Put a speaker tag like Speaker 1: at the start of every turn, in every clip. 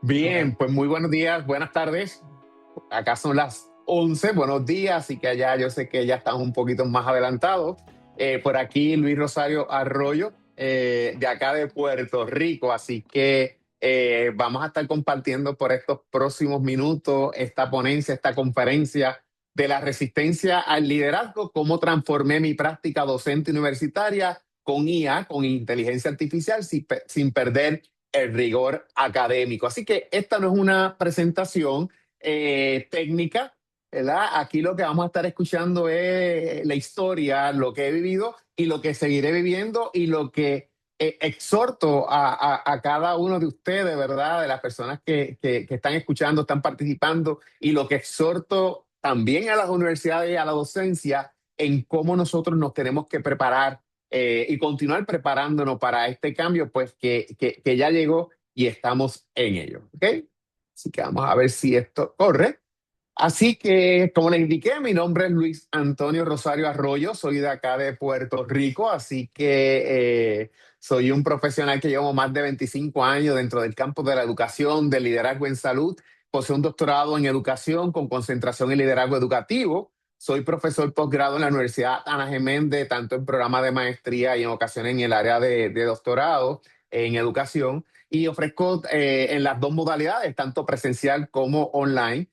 Speaker 1: Bien, pues muy buenos días, buenas tardes. Acá son las 11, buenos días, y que allá yo sé que ya están un poquito más adelantados. Por aquí Luis Rosario Arroyo, de acá de Puerto Rico, así que vamos a estar compartiendo por estos próximos minutos esta ponencia, esta conferencia de la resistencia al liderazgo, cómo transformé mi práctica docente universitaria con IA, con inteligencia artificial, sin perder el rigor académico. Así que esta no es una presentación técnica, ¿verdad? Aquí lo que vamos a estar escuchando es la historia, lo que he vivido y lo que seguiré viviendo y lo que exhorto a cada uno de ustedes, ¿verdad? De las personas que están escuchando, están participando, y lo que exhorto también a las universidades y a la docencia en cómo nosotros nos tenemos que preparar y continuar preparándonos para este cambio, pues que ya llegó y estamos en ello, ¿ok? Así que vamos a ver si esto corre. Así que, como les indiqué, mi nombre es Luis Antonio Rosario Arroyo, soy de acá de Puerto Rico, así que soy un profesional que llevo más de 25 años dentro del campo de la educación, del liderazgo en salud. Poseo un doctorado en educación con concentración en liderazgo educativo. Soy profesor posgrado en la Universidad Ana Geméndez, tanto en programa de maestría y en ocasiones en el área de doctorado en educación. Y ofrezco en las dos modalidades, tanto presencial como online.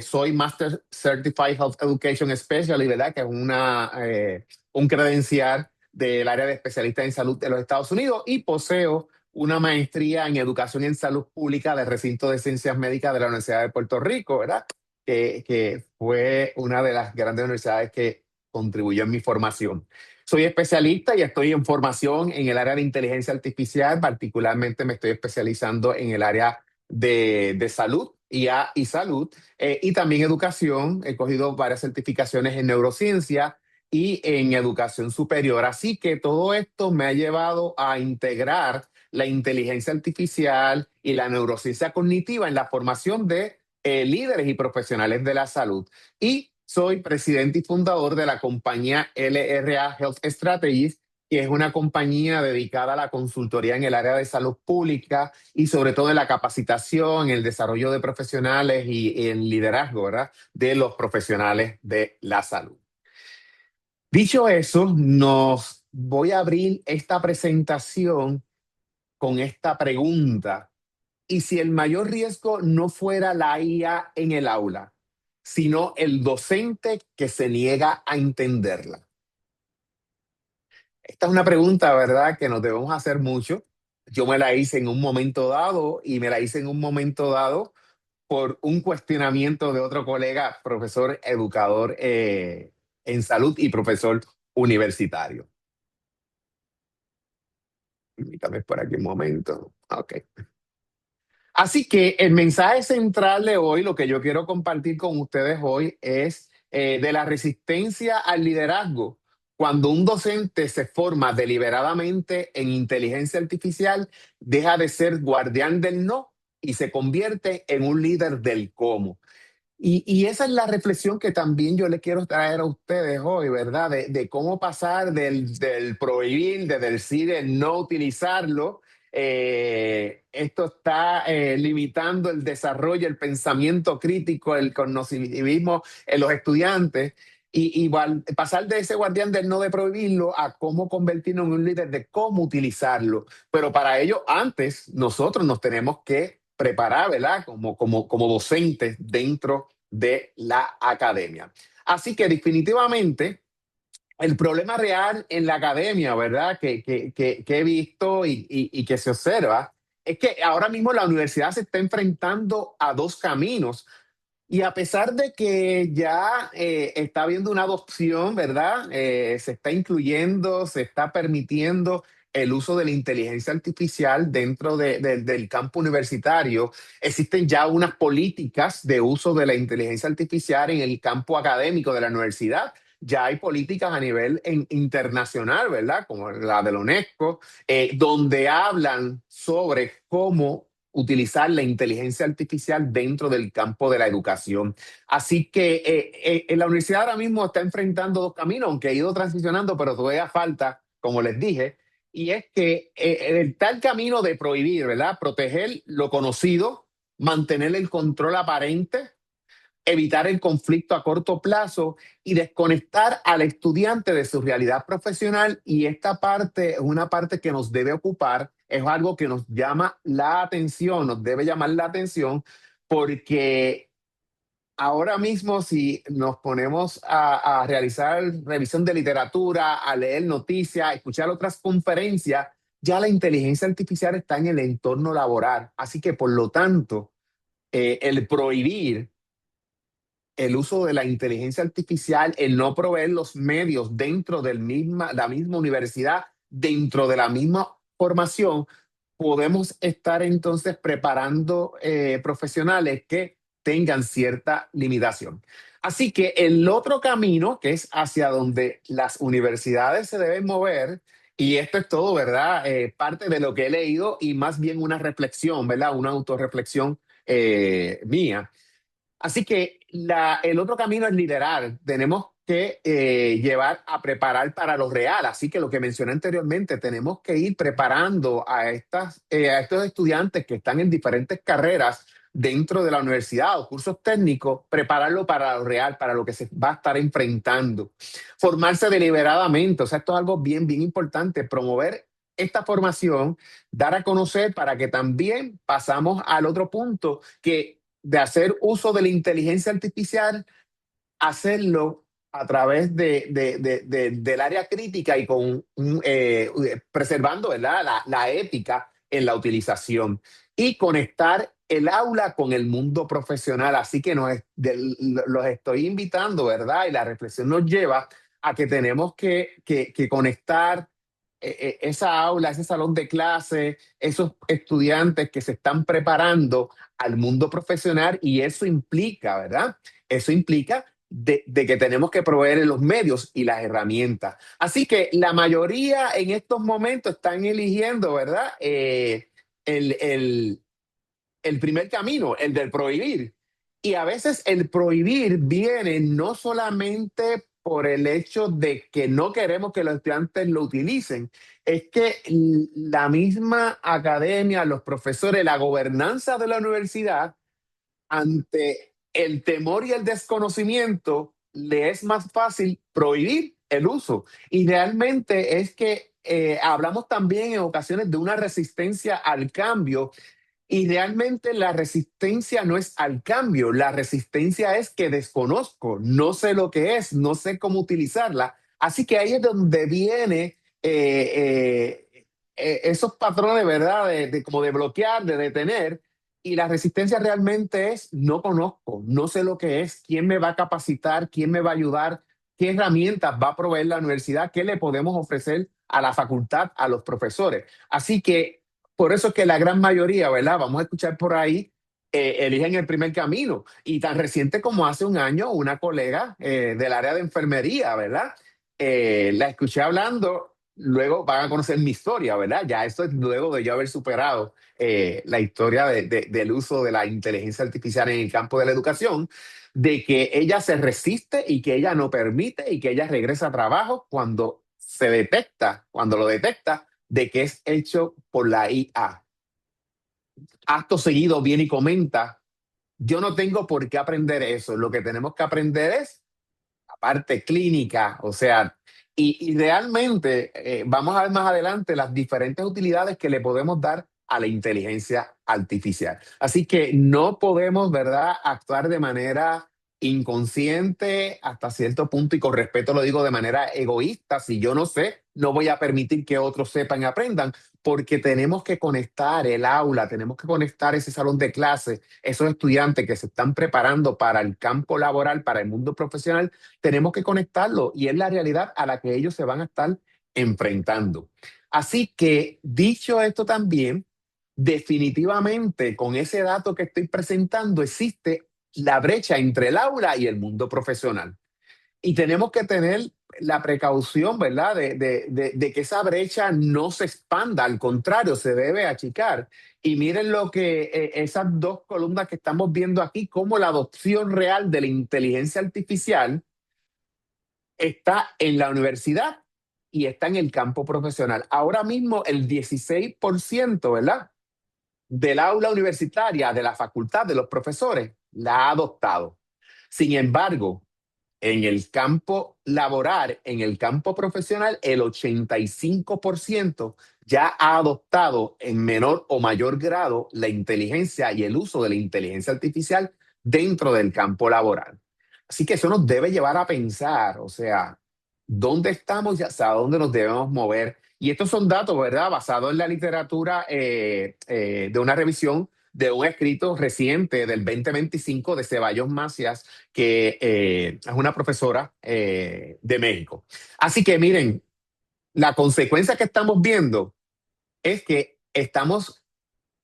Speaker 1: Soy Master Certified Health Education Specialist, ¿verdad? Que es un credencial del área de especialista en salud de los Estados Unidos, y poseo una maestría en educación en salud pública del recinto de ciencias médicas de la Universidad de Puerto Rico, ¿verdad? Que fue una de las grandes universidades que contribuyó en mi formación. Soy especialista y estoy en formación en el área de inteligencia artificial. Particularmente me estoy especializando en el área de salud y salud, y también educación. He cogido varias certificaciones en neurociencia y en educación superior. Así que todo esto me ha llevado a integrar la inteligencia artificial y la neurociencia cognitiva en la formación de líderes y profesionales de la salud. Y soy presidente y fundador de la compañía LRA Health Strategies, que es una compañía dedicada a la consultoría en el área de salud pública y sobre todo en la capacitación, el desarrollo de profesionales y el liderazgo, ¿verdad? De los profesionales de la salud. Dicho eso, nos voy a abrir esta presentación con esta pregunta. ¿Y si el mayor riesgo no fuera la IA en el aula, sino el docente que se niega a entenderla? Esta es una pregunta, ¿verdad?, que nos debemos hacer mucho. Yo me la hice en un momento dado, y me la hice en un momento dado por un cuestionamiento de otro colega, profesor educador en salud y profesor universitario. Permítame por aquí un momento. Ok. Así que el mensaje central de hoy, lo que yo quiero compartir con ustedes hoy, es de la resistencia al liderazgo. Cuando un docente se forma deliberadamente en inteligencia artificial, deja de ser guardián del no y se convierte en un líder del cómo. Y esa es la reflexión que también yo le quiero traer a ustedes hoy, ¿verdad? De cómo pasar del prohibir, de decir el no utilizarlo. Esto está limitando el desarrollo, el pensamiento crítico, el cognitivismo en los estudiantes. Y igual, pasar de ese guardián del no de prohibirlo a cómo convertirnos en un líder de cómo utilizarlo. Pero para ello, antes, nosotros nos tenemos que preparar, ¿verdad? Como docentes dentro de la academia. Así que definitivamente el problema real en la academia, ¿verdad? Que he visto y que se observa, es que ahora mismo la universidad se está enfrentando a dos caminos. Y a pesar de que ya está habiendo una adopción, ¿verdad? Se está incluyendo, se está permitiendo el uso de la inteligencia artificial dentro del campo universitario. Existen ya unas políticas de uso de la inteligencia artificial en el campo académico de la universidad. Ya hay políticas a nivel internacional, ¿verdad? Como la de la UNESCO, donde hablan sobre cómo utilizar la inteligencia artificial dentro del campo de la educación. Así que la universidad ahora mismo está enfrentando dos caminos, aunque ha ido transicionando, pero todavía falta, como les dije. y es que está el camino de prohibir, ¿verdad? Proteger lo conocido, mantener el control aparente, evitar el conflicto a corto plazo y desconectar al estudiante de su realidad profesional. Y esta parte es una parte que nos debe ocupar, es algo que nos llama la atención, nos debe llamar la atención, porque ahora mismo si nos ponemos a realizar revisión de literatura, a leer noticias, a escuchar otras conferencias, ya la inteligencia artificial está en el entorno laboral. Así que, por lo tanto, el prohibir el uso de la inteligencia artificial, el no proveer los medios dentro de la misma universidad, dentro de la misma formación, podemos estar entonces preparando profesionales que tengan cierta limitación. Así que el otro camino, que es hacia donde las universidades se deben mover, y esto es todo, ¿verdad? Parte de lo que he leído y más bien una reflexión, ¿verdad? Una autorreflexión mía. Así que el otro camino es liderar. Tenemos que llevar a preparar para lo real. Así que lo que mencioné anteriormente, tenemos que ir preparando a estos estudiantes que están en diferentes carreras dentro de la universidad o cursos técnicos, prepararlo para lo real, para lo que se va a estar enfrentando. Formarse deliberadamente. O sea, esto es algo bien, bien importante. Promover esta formación, dar a conocer para que también pasamos al otro punto que de hacer uso de la inteligencia artificial, hacerlo a través del área crítica y preservando, ¿verdad? La ética en la utilización y conectar el aula con el mundo profesional. Así que los estoy invitando, ¿verdad? Y la reflexión nos lleva a que tenemos que conectar esa aula, ese salón de clase, esos estudiantes que se están preparando al mundo profesional, y eso implica, ¿verdad? Eso implica de que tenemos que proveer los medios y las herramientas. Así que la mayoría en estos momentos están eligiendo, ¿verdad? El, el, el primer camino, el del prohibir. Y a veces el prohibir viene no solamente por el hecho de que no queremos que los estudiantes lo utilicen, es que la misma academia, los profesores, la gobernanza de la universidad, ante el temor y el desconocimiento, le es más fácil prohibir el uso. Y realmente es que hablamos también en ocasiones de una resistencia al cambio, y realmente la resistencia no es al cambio, la resistencia es que desconozco, no sé lo que es, no sé cómo utilizarla. Así que ahí es donde viene esos patrones, ¿verdad? Como de bloquear, de detener. Y la resistencia realmente es no conozco, no sé lo que es, quién me va a capacitar, quién me va a ayudar, qué herramientas va a proveer la universidad, qué le podemos ofrecer a la facultad, a los profesores. Así que por eso es que la gran mayoría, ¿verdad? Vamos a escuchar por ahí, eligen el primer camino. Y tan reciente como hace un año, una colega del área de enfermería, ¿verdad? La escuché hablando, luego van a conocer mi historia, ¿verdad? Ya esto es luego de yo haber superado la historia del uso de la inteligencia artificial en el campo de la educación, de que ella se resiste y que ella no permite y que ella regresa a trabajo cuando se detecta, cuando lo detecta, de que es hecho por la IA. Acto seguido viene y comenta, yo no tengo por qué aprender eso, lo que tenemos que aprender es la parte clínica, o sea, y realmente vamos a ver más adelante las diferentes utilidades que le podemos dar a la inteligencia artificial. Así que no podemos, ¿verdad?, actuar de manera inconsciente hasta cierto punto, y con respeto lo digo, de manera egoísta. Si yo no sé, no voy a permitir que otros sepan y aprendan, porque tenemos que conectar el aula, tenemos que conectar ese salón de clase, esos estudiantes que se están preparando para el campo laboral, para el mundo profesional, tenemos que conectarlo, y es la realidad a la que ellos se van a estar enfrentando. Así que, dicho esto también, definitivamente con ese dato que estoy presentando existe la brecha entre el aula y el mundo profesional. Y tenemos que tener la precaución, ¿verdad?, de que esa brecha no se expanda, al contrario, se debe achicar. Y miren lo que esas dos columnas que estamos viendo aquí, cómo la adopción real de la inteligencia artificial está en la universidad y está en el campo profesional. Ahora mismo el 16%, ¿verdad? Del aula universitaria, de la facultad, de los profesores, la ha adoptado. Sin embargo, en el campo laboral, en el campo profesional, el 85% ya ha adoptado en menor o mayor grado la inteligencia y el uso de la inteligencia artificial dentro del campo laboral. Así que eso nos debe llevar a pensar, o sea, dónde estamos y hacia dónde nos debemos mover. Y estos son datos, ¿verdad? Basados en la literatura de una revisión de un escrito reciente del 2025 de Ceballos Macias, que es una profesora de México. Así que miren, la consecuencia que estamos viendo es que estamos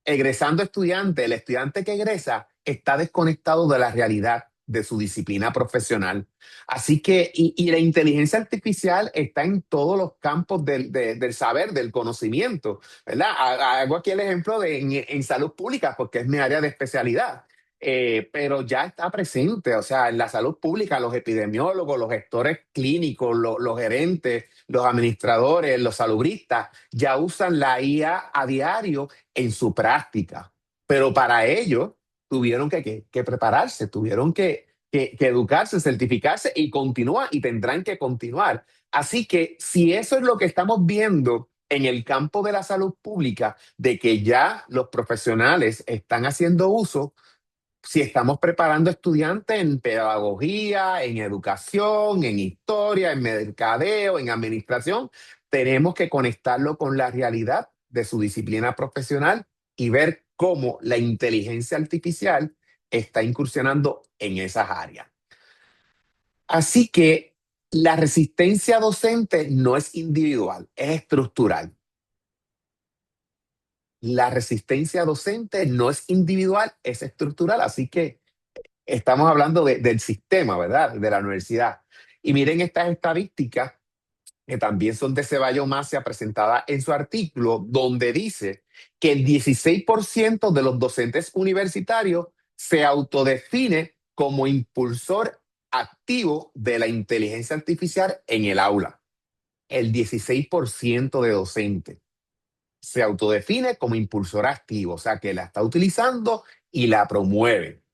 Speaker 1: egresando estudiante, el estudiante que egresa está desconectado de la realidad de su disciplina profesional. Así que, y la inteligencia artificial está en todos los campos del saber, del conocimiento, ¿verdad? Hago aquí el ejemplo en salud pública porque es mi área de especialidad. Pero ya está presente, o sea, en la salud pública, los epidemiólogos, los gestores clínicos, los gerentes, los administradores, los salubristas, ya usan la IA a diario en su práctica. Pero para ello tuvieron que prepararse, tuvieron que educarse, certificarse y continúan y tendrán que continuar. Así que si eso es lo que estamos viendo en el campo de la salud pública, de que ya los profesionales están haciendo uso, si estamos preparando estudiantes en pedagogía, en educación, en historia, en mercadeo, en administración, tenemos que conectarlo con la realidad de su disciplina profesional y ver cómo la inteligencia artificial está incursionando en esas áreas. Así que la resistencia docente no es individual, es estructural. La resistencia docente no es individual, es estructural. Así que estamos hablando del sistema, ¿verdad? De la universidad. Y miren estas estadísticas que también son de Ceballos Macia, presentada en su artículo, donde dice que el 16% de los docentes universitarios se autodefine como impulsor activo de la inteligencia artificial en el aula. El 16% de docentes se autodefine como impulsor activo, o sea, que la está utilizando y la promueve.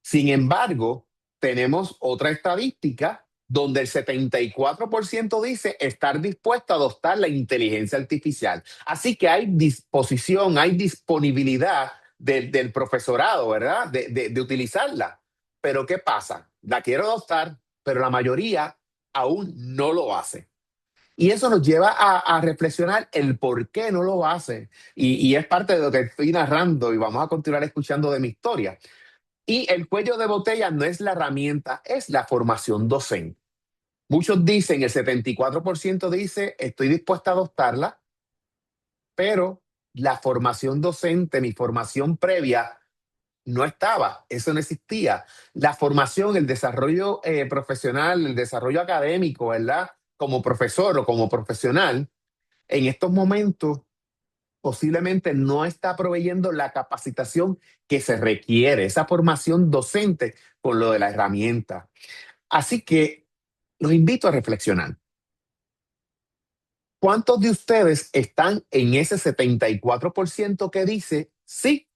Speaker 1: Sin embargo, tenemos otra estadística donde el 74% dice estar dispuesto a adoptar la inteligencia artificial. Así que hay disposición, hay disponibilidad del profesorado, ¿verdad? De utilizarla. Pero ¿qué pasa? La quiero adoptar, pero la mayoría aún no lo hace. Y eso nos lleva a reflexionar el por qué no lo hace. Y es parte de lo que estoy narrando y vamos a continuar escuchando de mi historia. Y el cuello de botella no es la herramienta, es la formación docente. Muchos dicen, el 74% dice, estoy dispuesta a adoptarla, pero la formación docente, mi formación previa, no estaba, eso no existía. La formación, el desarrollo profesional, el desarrollo académico, ¿verdad? Como profesor o como profesional, en estos momentos posiblemente no está proveyendo la capacitación que se requiere, esa formación docente con lo de la herramienta. Así que los invito a reflexionar. ¿Cuántos de ustedes están en ese 74% que dice sí,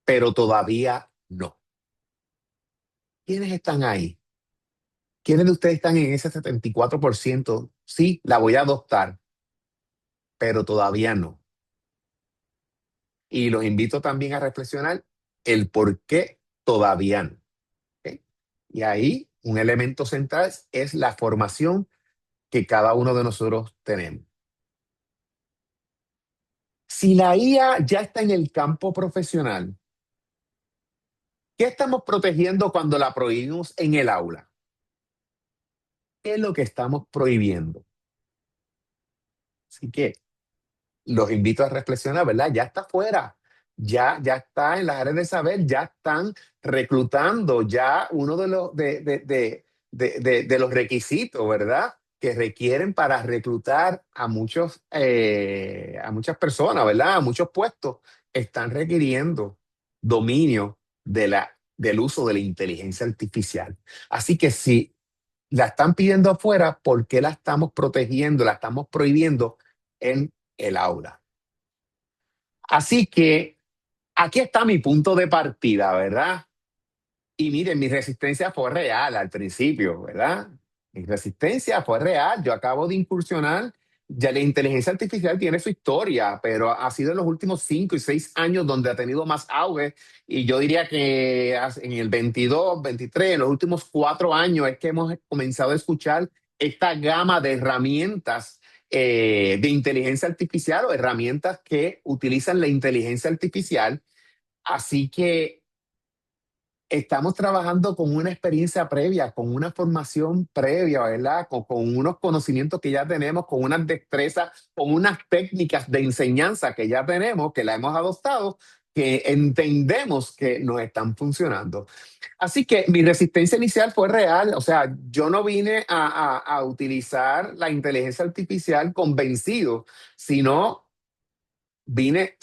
Speaker 1: pero todavía no? ¿Quiénes están ahí? ¿Quiénes de ustedes están en ese 74%? Sí, la voy a adoptar, pero todavía no. Y los invito también a reflexionar el por qué todavía no. ¿Ok? Y ahí un elemento central es la formación que cada uno de nosotros tenemos. Si la IA ya está en el campo profesional, ¿qué estamos protegiendo cuando la prohibimos en el aula? ¿Qué es lo que estamos prohibiendo? Así que los invito a reflexionar, ¿verdad? Ya está fuera, ya está en las áreas de saber, ya están reclutando, ya uno de los requisitos, ¿verdad? Que requieren para reclutar a muchas personas, ¿verdad? A muchos puestos, están requiriendo dominio del uso de la inteligencia artificial. Así que si la están pidiendo afuera, ¿por qué la estamos protegiendo, la estamos prohibiendo en el aula? Así que aquí está mi punto de partida, ¿verdad? Y miren, mi resistencia fue real al principio, ¿verdad? Mi resistencia fue real. Yo acabo de incursionar. Ya la inteligencia artificial tiene su historia, pero ha sido en los últimos 5 y 6 años donde ha tenido más auge. Y yo diría que en el 22, 23, en los últimos 4 años es que hemos comenzado a escuchar esta gama de herramientas de inteligencia artificial o herramientas que utilizan la inteligencia artificial. Así que estamos trabajando con una experiencia previa, con una formación previa, ¿verdad? Con unos conocimientos que ya tenemos, con unas destrezas, con unas técnicas de enseñanza que ya tenemos, que la hemos adoptado, que entendemos que nos están funcionando. Así que mi resistencia inicial fue real, o sea, yo no vine a utilizar la inteligencia artificial convencido, sino vine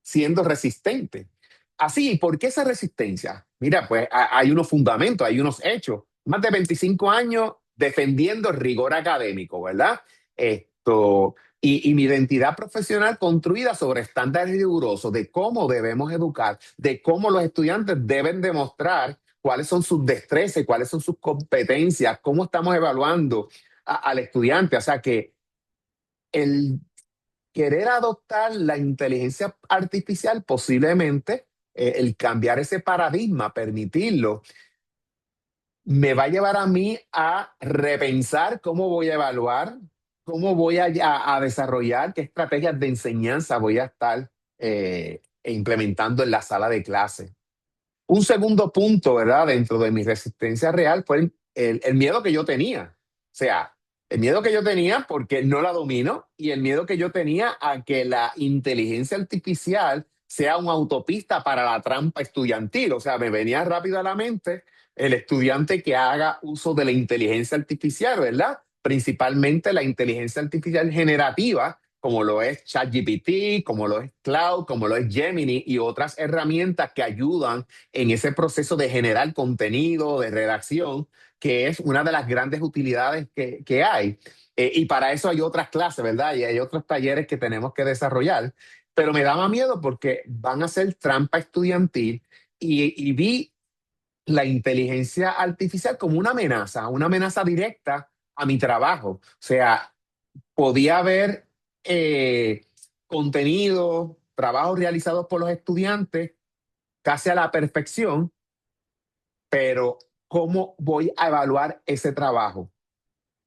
Speaker 1: siendo resistente. Así, ¿por qué esa resistencia? Mira, pues hay unos fundamentos, hay unos hechos. Más de 25 años defendiendo el rigor académico, ¿verdad? Y mi identidad profesional construida sobre estándares rigurosos de cómo debemos educar, de cómo los estudiantes deben demostrar cuáles son sus destrezas, cuáles son sus competencias, cómo estamos evaluando al estudiante. O sea que el querer adoptar la inteligencia artificial, posiblemente el cambiar ese paradigma, permitirlo, me va a llevar a mí a repensar cómo voy a evaluar, cómo voy a desarrollar, qué estrategias de enseñanza voy a estar implementando en la sala de clase. Un segundo punto, ¿verdad? Dentro de mi resistencia real fue el miedo que yo tenía. O sea, el miedo que yo tenía porque no la domino y el miedo que yo tenía a que la inteligencia artificial sea una autopista para la trampa estudiantil. O sea, me venía rápido a la mente el estudiante que haga uso de la inteligencia artificial, ¿verdad? Principalmente la inteligencia artificial generativa, como lo es ChatGPT, como lo es Cloud, como lo es Gemini y otras herramientas que ayudan en ese proceso de generar contenido, de redacción, que es una de las grandes utilidades que hay. Y para eso hay otras clases, ¿verdad? Y hay otros talleres que tenemos que desarrollar. Pero me daba miedo porque van a ser trampa estudiantil y vi la inteligencia artificial como una amenaza directa a mi trabajo. O sea, podía haber eh, contenido, trabajos realizados por los estudiantes casi a la perfección, pero ¿cómo voy a evaluar ese trabajo?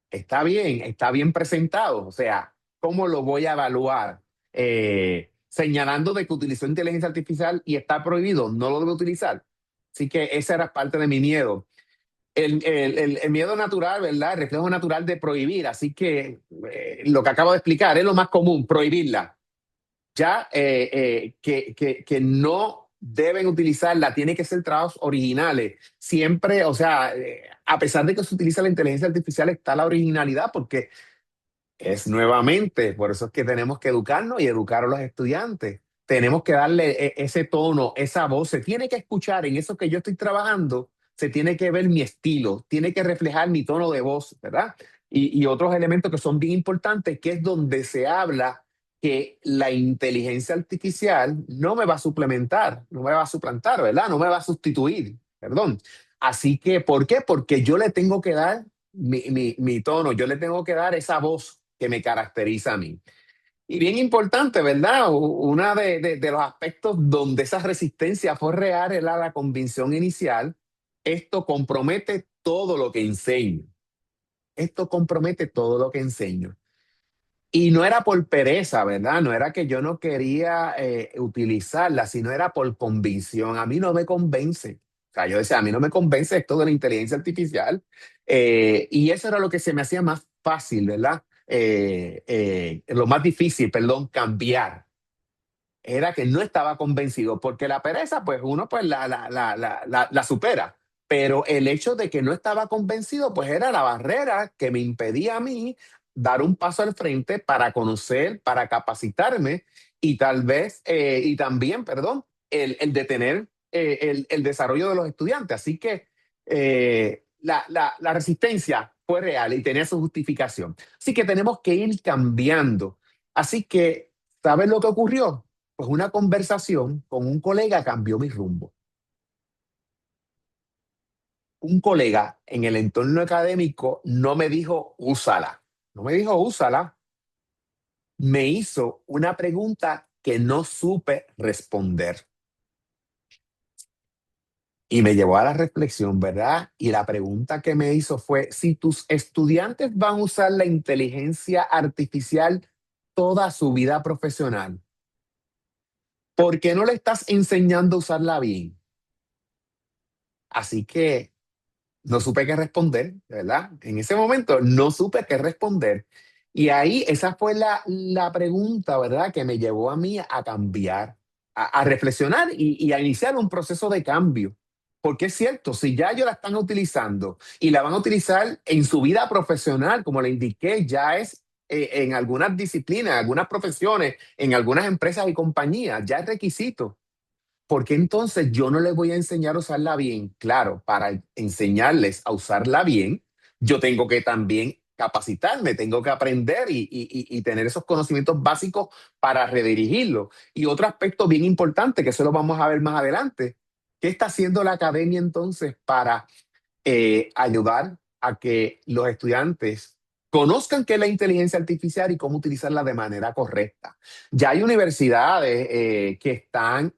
Speaker 1: Está bien presentado, o sea, ¿cómo lo voy a evaluar? Señalando de que utilizó inteligencia artificial y está prohibido, no lo debe utilizar. Así que esa era parte de mi miedo. El miedo natural, ¿verdad? El reflejo natural de prohibir. Así que lo que acabo de explicar es lo más común, prohibirla ya que no deben utilizarla, tiene que ser trabajos originales. Siempre, o sea, a pesar de que se utiliza la inteligencia artificial, está la originalidad porque es nuevamente, por eso es que tenemos que educarnos y educar a los estudiantes. Tenemos que darle ese tono, esa voz. Se tiene que escuchar en eso que yo estoy trabajando, se tiene que ver mi estilo, tiene que reflejar mi tono de voz, ¿verdad? Y otros elementos que son bien importantes, que es donde se habla que la inteligencia artificial no me va a suplementar, no me va a suplantar, ¿verdad? No me va a sustituir, perdón. Así que, ¿por qué? Porque yo le tengo que dar mi tono, yo le tengo que dar esa voz que me caracteriza a mí. Y bien importante, ¿verdad? Una de los aspectos donde esa resistencia fue real era la convicción inicial. Esto compromete todo lo que enseño. Esto compromete todo lo que enseño. Y no era por pereza, ¿verdad? No era que yo no quería utilizarla, sino era por convicción. A mí no me convence. O sea, yo decía, a mí no me convence esto de la inteligencia artificial. Y eso era lo que se me hacía más fácil, ¿verdad? Lo más difícil, perdón, cambiar. Era que no estaba convencido, porque la pereza, pues uno pues la supera. Pero el hecho de que no estaba convencido, pues era la barrera que me impedía a mí dar un paso al frente para conocer, para capacitarme y tal vez, y también, perdón, el detener el desarrollo de los estudiantes. Así que la resistencia fue real y tenía su justificación. Así que tenemos que ir cambiando. Así que, ¿sabes lo que ocurrió? Pues una conversación con un colega cambió mi rumbo. Un colega en el entorno académico no me dijo úsala, no me dijo úsala, me hizo una pregunta que no supe responder y me llevó a la reflexión, ¿verdad? Y la pregunta que me hizo fue, si tus estudiantes van a usar la inteligencia artificial toda su vida profesional, ¿por qué no le estás enseñando a usarla bien? Así que no supe qué responder, ¿verdad? En ese momento no supe qué responder. Y ahí esa fue la pregunta, ¿verdad? Que me llevó a mí a cambiar, a reflexionar y a iniciar un proceso de cambio. Porque es cierto, si ya ellos la están utilizando y la van a utilizar en su vida profesional, como le indiqué, ya es en algunas disciplinas, en algunas profesiones, en algunas empresas y compañías, ya es requisito. ¿Por qué entonces yo no les voy a enseñar a usarla bien? Claro, para enseñarles a usarla bien, yo tengo que también capacitarme, tengo que aprender y tener esos conocimientos básicos para redirigirlo. Y otro aspecto bien importante, que eso lo vamos a ver más adelante, ¿qué está haciendo la academia entonces para ayudar a que los estudiantes conozcan qué es la inteligencia artificial y cómo utilizarla de manera correcta? Ya hay universidades que están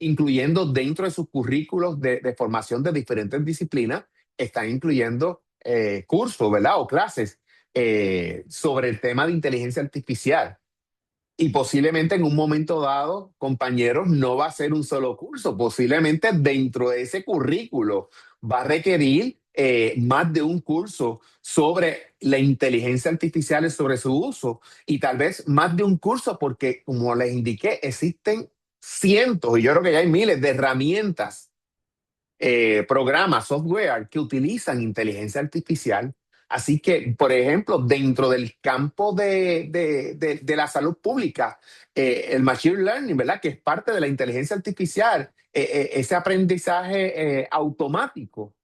Speaker 1: incluyendo dentro de sus currículos de formación de diferentes disciplinas, están incluyendo cursos, ¿verdad? O clases sobre el tema de inteligencia artificial. Y posiblemente en un momento dado, compañeros, no va a ser un solo curso. Posiblemente dentro de ese currículo va a requerir más de un curso sobre la inteligencia artificial y sobre su uso. Y tal vez más de un curso porque, como les indiqué, existen cientos, y yo creo que ya hay miles de herramientas, programas, software que utilizan inteligencia artificial. Así que, por ejemplo, dentro del campo de la salud pública, el machine learning, ¿verdad? Que es parte de la inteligencia artificial, ese aprendizaje automático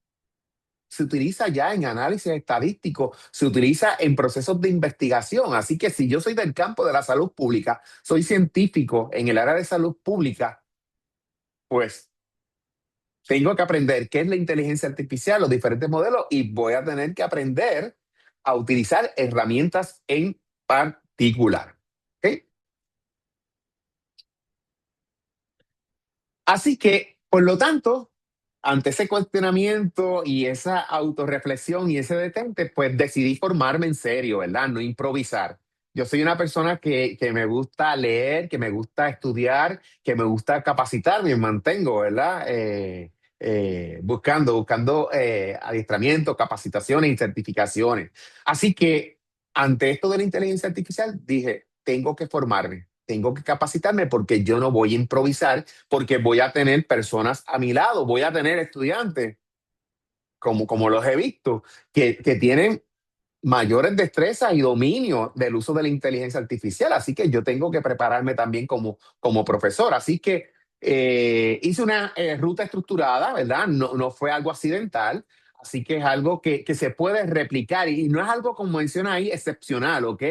Speaker 1: se utiliza ya en análisis estadístico, se utiliza en procesos de investigación. Así que si yo soy del campo de la salud pública, soy científico en el área de salud pública, pues tengo que aprender qué es la inteligencia artificial, los diferentes modelos, y voy a tener que aprender a utilizar herramientas en particular. ¿Ok? Así que, por lo tanto, ante ese cuestionamiento y esa autorreflexión y ese detente, pues decidí formarme en serio, ¿verdad? No improvisar. Yo soy una persona que me gusta leer, que me gusta estudiar, que me gusta capacitarme y me mantengo, ¿verdad? Buscando adiestramiento, capacitaciones y certificaciones. Así que ante esto de la inteligencia artificial, dije, tengo que formarme, tengo que capacitarme porque yo no voy a improvisar, porque voy a tener personas a mi lado, voy a tener estudiantes, como los he visto, que tienen mayores destrezas y dominio del uso de la inteligencia artificial. Así que yo tengo que prepararme también como profesor. Así que hice una ruta estructurada, ¿verdad? No, no fue algo accidental. Así que es algo que se puede replicar y no es algo, como menciona ahí, excepcional, ¿ok?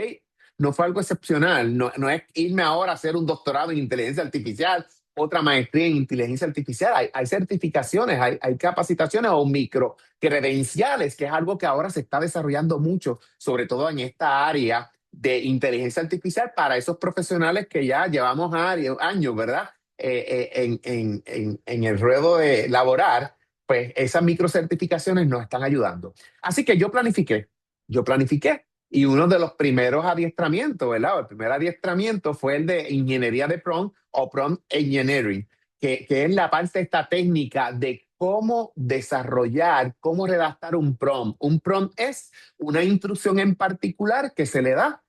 Speaker 1: No fue algo excepcional. No, no es irme ahora a hacer un doctorado en inteligencia artificial, otra maestría en inteligencia artificial. Hay certificaciones, hay capacitaciones o micro credenciales, que es algo que ahora se está desarrollando mucho, sobre todo en esta área de inteligencia artificial para esos profesionales que ya llevamos años, ¿verdad? En el ruedo de laborar, pues esas microcertificaciones nos están ayudando. Así que yo planifiqué y uno de los primeros adiestramientos, ¿verdad? El primer adiestramiento fue el de ingeniería de prompt o prompt engineering, que es la parte esta técnica de cómo desarrollar, cómo redactar un prompt. Un prompt es una instrucción en particular que se le da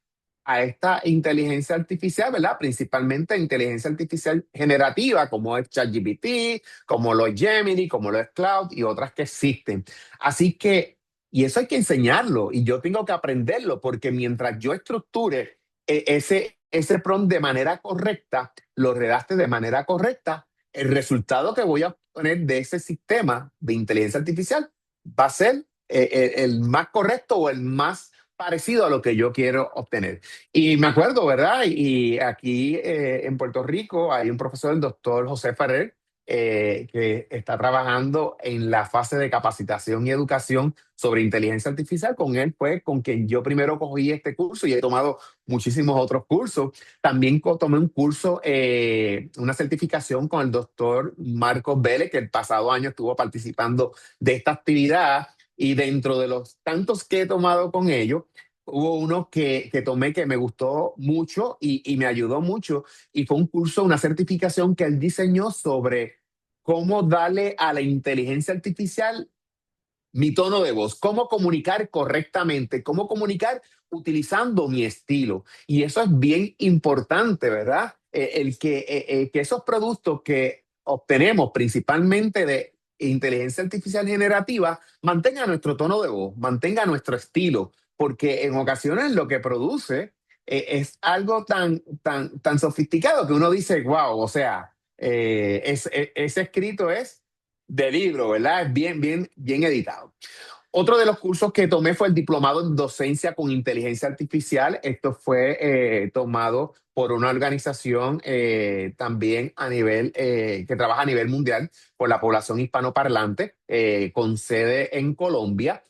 Speaker 1: a esta inteligencia artificial, ¿verdad? Principalmente inteligencia artificial generativa, como es ChatGPT, como lo es Gemini, como lo es Cloud y otras que existen. Así que, y eso hay que enseñarlo y yo tengo que aprenderlo porque mientras yo estructure ese prompt de manera correcta, lo redacte de manera correcta, el resultado que voy a obtener de ese sistema de inteligencia artificial va a ser el más correcto o el más parecido a lo que yo quiero obtener. Y me acuerdo, ¿verdad? Y aquí en Puerto Rico hay un profesor, el doctor José Ferrer, que está trabajando en la fase de capacitación y educación sobre inteligencia artificial. Con él fue con quien yo primero cogí este curso y he tomado muchísimos otros cursos. También tomé un curso, una certificación con el doctor Marcos Vélez, que el pasado año estuvo participando de esta actividad. Y dentro de los tantos que he tomado con ellos, hubo uno que tomé que me gustó mucho y me ayudó mucho. Y fue un curso, una certificación que él diseñó sobre cómo darle a la inteligencia artificial mi tono de voz, cómo comunicar correctamente, cómo comunicar utilizando mi estilo. Y eso es bien importante, ¿verdad? Que esos productos que obtenemos principalmente de inteligencia artificial generativa mantenga nuestro tono de voz, mantenga nuestro estilo, porque en ocasiones lo que produce es algo tan sofisticado que uno dice, wow, o sea, ese escrito es de libro, ¿verdad? Es bien editado. Otro de los cursos que tomé fue el diplomado en docencia con inteligencia artificial. Esto fue tomado por una organización también a nivel, que trabaja a nivel mundial por la población hispanoparlante, con sede en Colombia,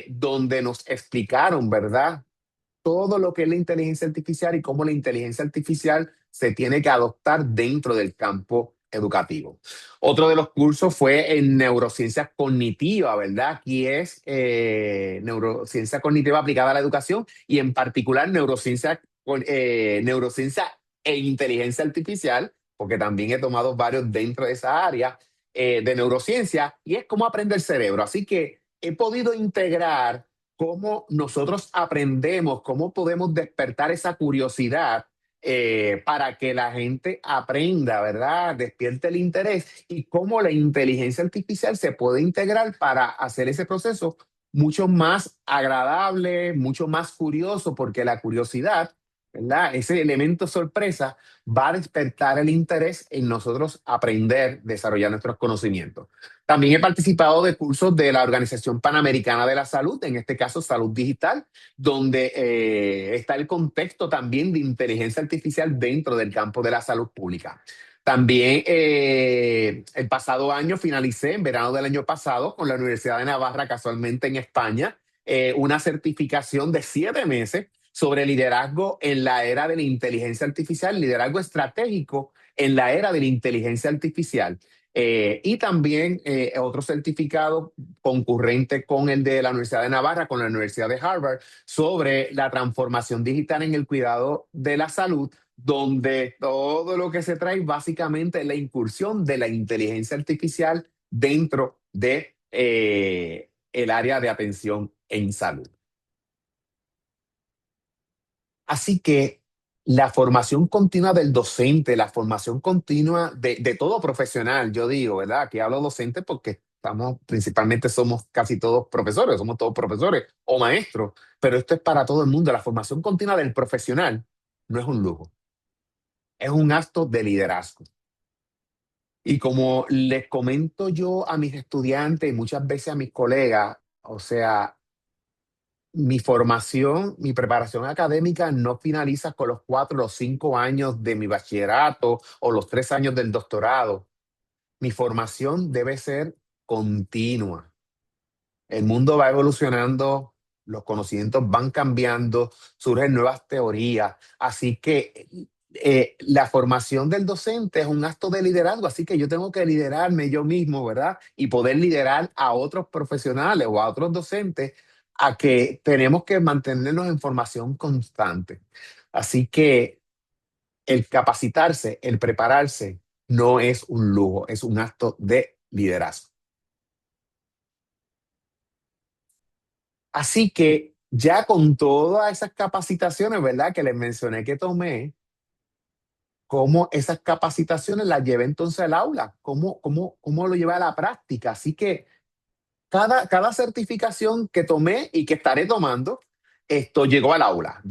Speaker 1: donde nos explicaron, ¿verdad? Todo lo que es la inteligencia artificial y cómo la inteligencia artificial se tiene que adoptar dentro del campo educativo. Otro de los cursos fue en neurociencia cognitiva, ¿verdad? Aquí es neurociencia cognitiva aplicada a la educación y en particular neurociencia e inteligencia artificial, porque también he tomado varios dentro de esa área de neurociencia y es cómo aprende el cerebro. Así que he podido integrar cómo nosotros aprendemos, cómo podemos despertar esa curiosidad para que la gente aprenda, ¿verdad? Despierte el interés y cómo la inteligencia artificial se puede integrar para hacer ese proceso mucho más agradable, mucho más curioso, porque la curiosidad, ¿verdad? Ese elemento sorpresa va a despertar el interés en nosotros aprender, desarrollar nuestros conocimientos. También he participado de cursos de la Organización Panamericana de la Salud, en este caso Salud Digital, donde está el contexto también de inteligencia artificial dentro del campo de la salud pública. También el pasado año finalicé, en verano del año pasado, con la Universidad de Navarra, casualmente en España, una certificación de 7 meses sobre liderazgo en la era de la inteligencia artificial, liderazgo estratégico en la era de la inteligencia artificial. Y también otro certificado concurrente con el de la Universidad de Navarra, con la Universidad de Harvard, sobre la transformación digital en el cuidado de la salud, donde todo lo que se trae básicamente es la incursión de la inteligencia artificial dentro de el área de atención en salud. Así que la formación continua del docente, la formación continua de todo profesional, yo digo, ¿verdad? Aquí hablo docente porque estamos, principalmente somos casi todos profesores, somos todos profesores o maestros, pero esto es para todo el mundo. La formación continua del profesional no es un lujo, es un acto de liderazgo. Y como les comento yo a mis estudiantes y muchas veces a mis colegas, o sea, mi formación, mi preparación académica no finaliza con los 4 o 5 años de mi bachillerato o los 3 años del doctorado. Mi formación debe ser continua. El mundo va evolucionando, los conocimientos van cambiando, surgen nuevas teorías. Así que la formación del docente es un acto de liderazgo, así que yo tengo que liderarme yo mismo, ¿verdad? Y poder liderar a otros profesionales o a otros docentes a que tenemos que mantenernos en formación constante. Así que el capacitarse, el prepararse, no es un lujo, es un acto de liderazgo. Así que ya con todas esas capacitaciones, ¿verdad? Que les mencioné que tomé, ¿cómo esas capacitaciones las llevé entonces al aula? ¿Cómo lo llevé a la práctica? Así que cada certificación que tomé y que estaré tomando esto llegó al aula,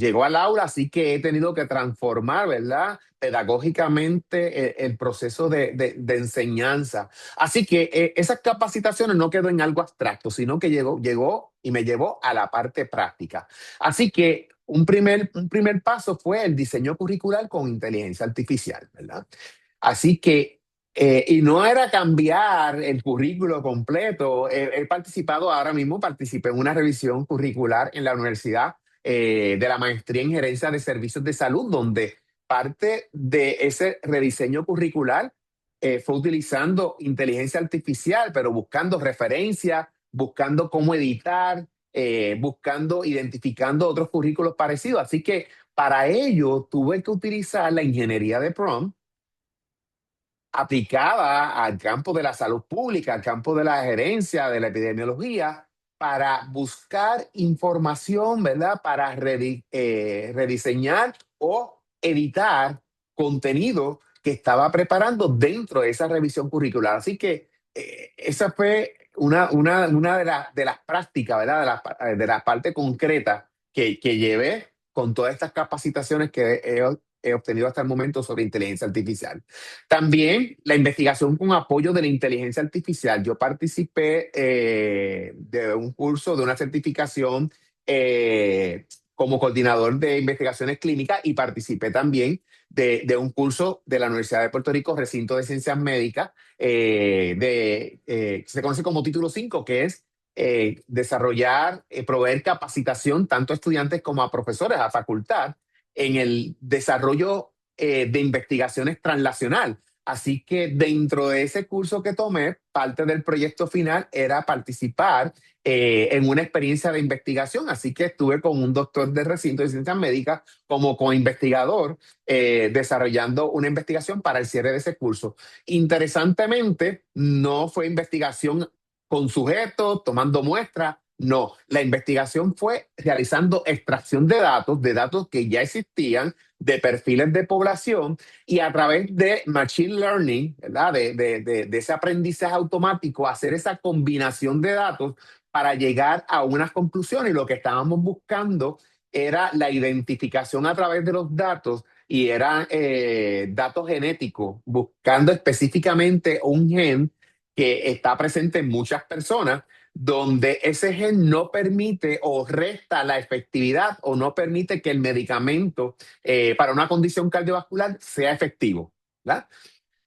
Speaker 1: así que he tenido que transformar, ¿verdad? Pedagógicamente el proceso de enseñanza. Así que esas capacitaciones no quedó en algo abstracto, sino que llegó y me llevó a la parte práctica. Así que un primer paso fue el diseño curricular con inteligencia artificial, ¿verdad? Así que y no era cambiar el currículo completo. He participado ahora mismo, participé en una revisión curricular en la universidad de la maestría en gerencia de servicios de salud, donde parte de ese rediseño curricular fue utilizando inteligencia artificial, pero buscando referencias, buscando cómo editar, buscando, identificando otros currículos parecidos. Así que para ello tuve que utilizar la ingeniería de prompt aplicada al campo de la salud pública, al campo de la gerencia, de la epidemiología, para buscar información, ¿verdad? Para rediseñar o editar contenido que estaba preparando dentro de esa revisión curricular. Así que esa fue una de las prácticas, ¿verdad? De la parte concreta que llevé con todas estas capacitaciones que he obtenido hasta el momento sobre inteligencia artificial. También la investigación con apoyo de la inteligencia artificial. Yo participé de un curso, de una certificación como coordinador de investigaciones clínicas y participé también de un curso de la Universidad de Puerto Rico, recinto de ciencias médicas, se conoce como título 5, que es desarrollar, proveer capacitación tanto a estudiantes como a profesores, a facultad, en el desarrollo de investigaciones translacional. Así que dentro de ese curso que tomé, parte del proyecto final era participar en una experiencia de investigación. Así que estuve con un doctor de recinto de ciencias médicas como co-investigador desarrollando una investigación para el cierre de ese curso. Interesantemente, no fue investigación con sujetos, tomando muestras. No, la investigación fue realizando extracción de datos que ya existían, de perfiles de población y a través de machine learning, ¿verdad? De ese aprendizaje automático, hacer esa combinación de datos para llegar a unas conclusiones. Y lo que estábamos buscando era la identificación a través de los datos y eran datos genéticos, buscando específicamente un gen que está presente en muchas personas donde ese gen no permite o resta la efectividad o no permite que el medicamento para una condición cardiovascular sea efectivo, ¿verdad?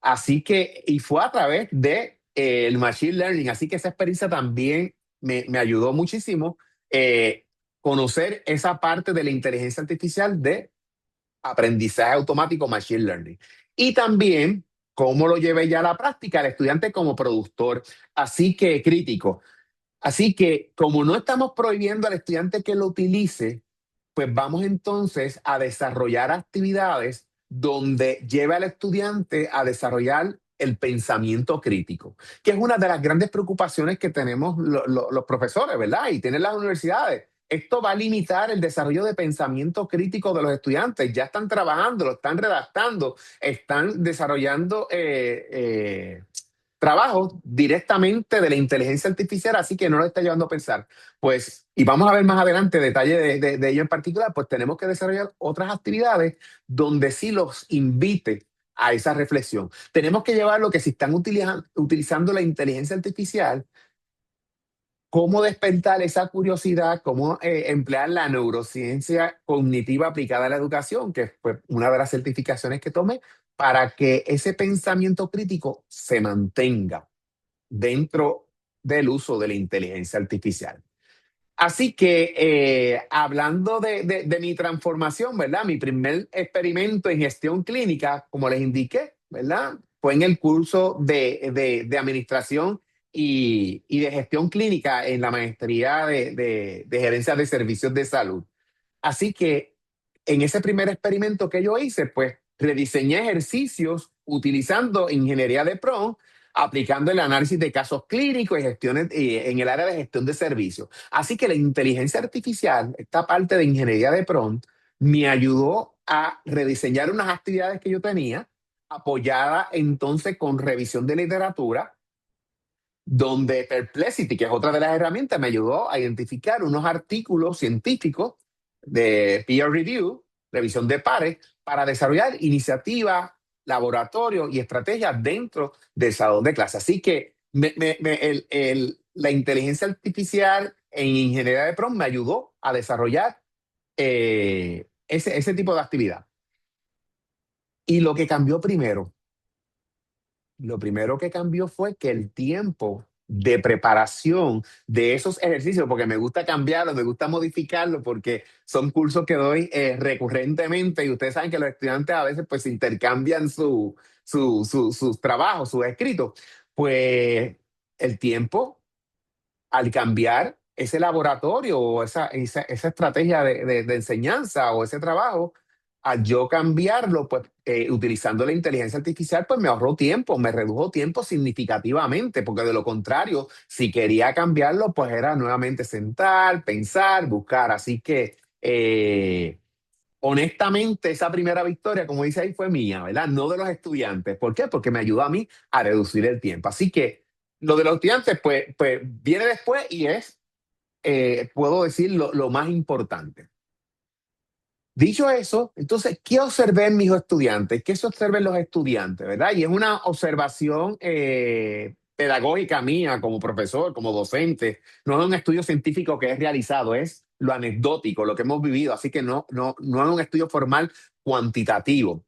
Speaker 1: Así que, y fue a través de el machine learning, así que esa experiencia también me ayudó muchísimo conocer esa parte de la inteligencia artificial de aprendizaje automático, machine learning. Y también cómo lo llevé ya a la práctica el estudiante como productor, así que crítico. Así que como no estamos prohibiendo al estudiante que lo utilice, pues vamos entonces a desarrollar actividades donde lleve al estudiante a desarrollar el pensamiento crítico, que es una de las grandes preocupaciones que tenemos los profesores, ¿verdad? Y tienen las universidades. Esto va a limitar el desarrollo de pensamiento crítico de los estudiantes. Ya están trabajando, lo están redactando, están desarrollando trabajo directamente de la inteligencia artificial, así que no lo está llevando a pensar. Pues, y vamos a ver más adelante detalle de ello en particular, pues tenemos que desarrollar otras actividades donde sí los invite a esa reflexión. Tenemos que llevar lo que si están utilizando la inteligencia artificial, cómo despertar esa curiosidad, cómo emplear la neurociencia cognitiva aplicada a la educación, que fue una de las certificaciones que tomé, para que ese pensamiento crítico se mantenga dentro del uso de la inteligencia artificial. Así que hablando de mi transformación, ¿verdad? Mi primer experimento en gestión clínica, como les indiqué, ¿verdad? Fue en el curso de administración y de gestión clínica en la maestría de gerencia de servicios de salud. Así que en ese primer experimento que yo hice, pues rediseñé ejercicios utilizando ingeniería de prompt, aplicando el análisis de casos clínicos y gestiones en el área de gestión de servicios. Así que la inteligencia artificial, esta parte de ingeniería de prompt, me ayudó a rediseñar unas actividades que yo tenía, apoyada entonces con revisión de literatura, donde Perplexity, que es otra de las herramientas, me ayudó a identificar unos artículos científicos de peer review, revisión de pares, para desarrollar iniciativas, laboratorios y estrategias dentro del salón de clase. Así que la inteligencia artificial en ingeniería de prompt me ayudó a desarrollar ese tipo de actividad. Y lo que cambió primero, lo primero que cambió fue que el tiempo de preparación de esos ejercicios, porque me gusta cambiarlo, me gusta modificarlo, porque son cursos que doy recurrentemente y ustedes saben que los estudiantes a veces pues intercambian sus trabajos, sus escritos, pues el tiempo al cambiar ese laboratorio o esa estrategia de enseñanza o ese trabajo, al yo cambiarlo, pues utilizando la inteligencia artificial, pues me ahorró tiempo, me redujo tiempo significativamente, porque de lo contrario, si quería cambiarlo, pues era nuevamente sentar, pensar, buscar. Así que, honestamente, esa primera victoria, como dice ahí, fue mía, ¿verdad? No de los estudiantes. ¿Por qué? Porque me ayudó a mí a reducir el tiempo. Así que lo de los estudiantes, pues viene después y es, puedo decir, lo más importante. Dicho eso, entonces, ¿qué observé en mis estudiantes? ¿Qué se observa en los estudiantes, verdad? Y es una observación pedagógica mía como profesor, como docente. No es un estudio científico que es realizado, es lo anecdótico, lo que hemos vivido. Así que no es un estudio formal cuantitativo.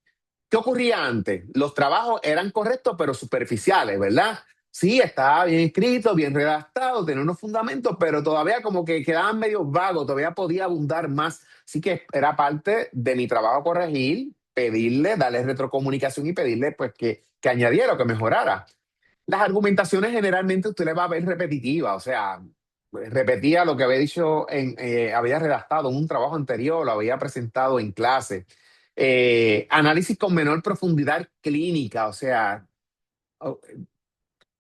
Speaker 1: ¿Qué ocurría antes? Los trabajos eran correctos, pero superficiales, ¿verdad? Sí, estaba bien escrito, bien redactado, tenía unos fundamentos, pero todavía como que quedaban medio vagos, todavía podía abundar más. Así que era parte de mi trabajo corregir, pedirle, darle retrocomunicación y pedirle pues que añadiera o que mejorara. Las argumentaciones generalmente usted le va a ver repetitiva, o sea, repetía lo que había dicho, había redactado en un trabajo anterior, lo había presentado en clase. Análisis con menor profundidad clínica, o sea, o-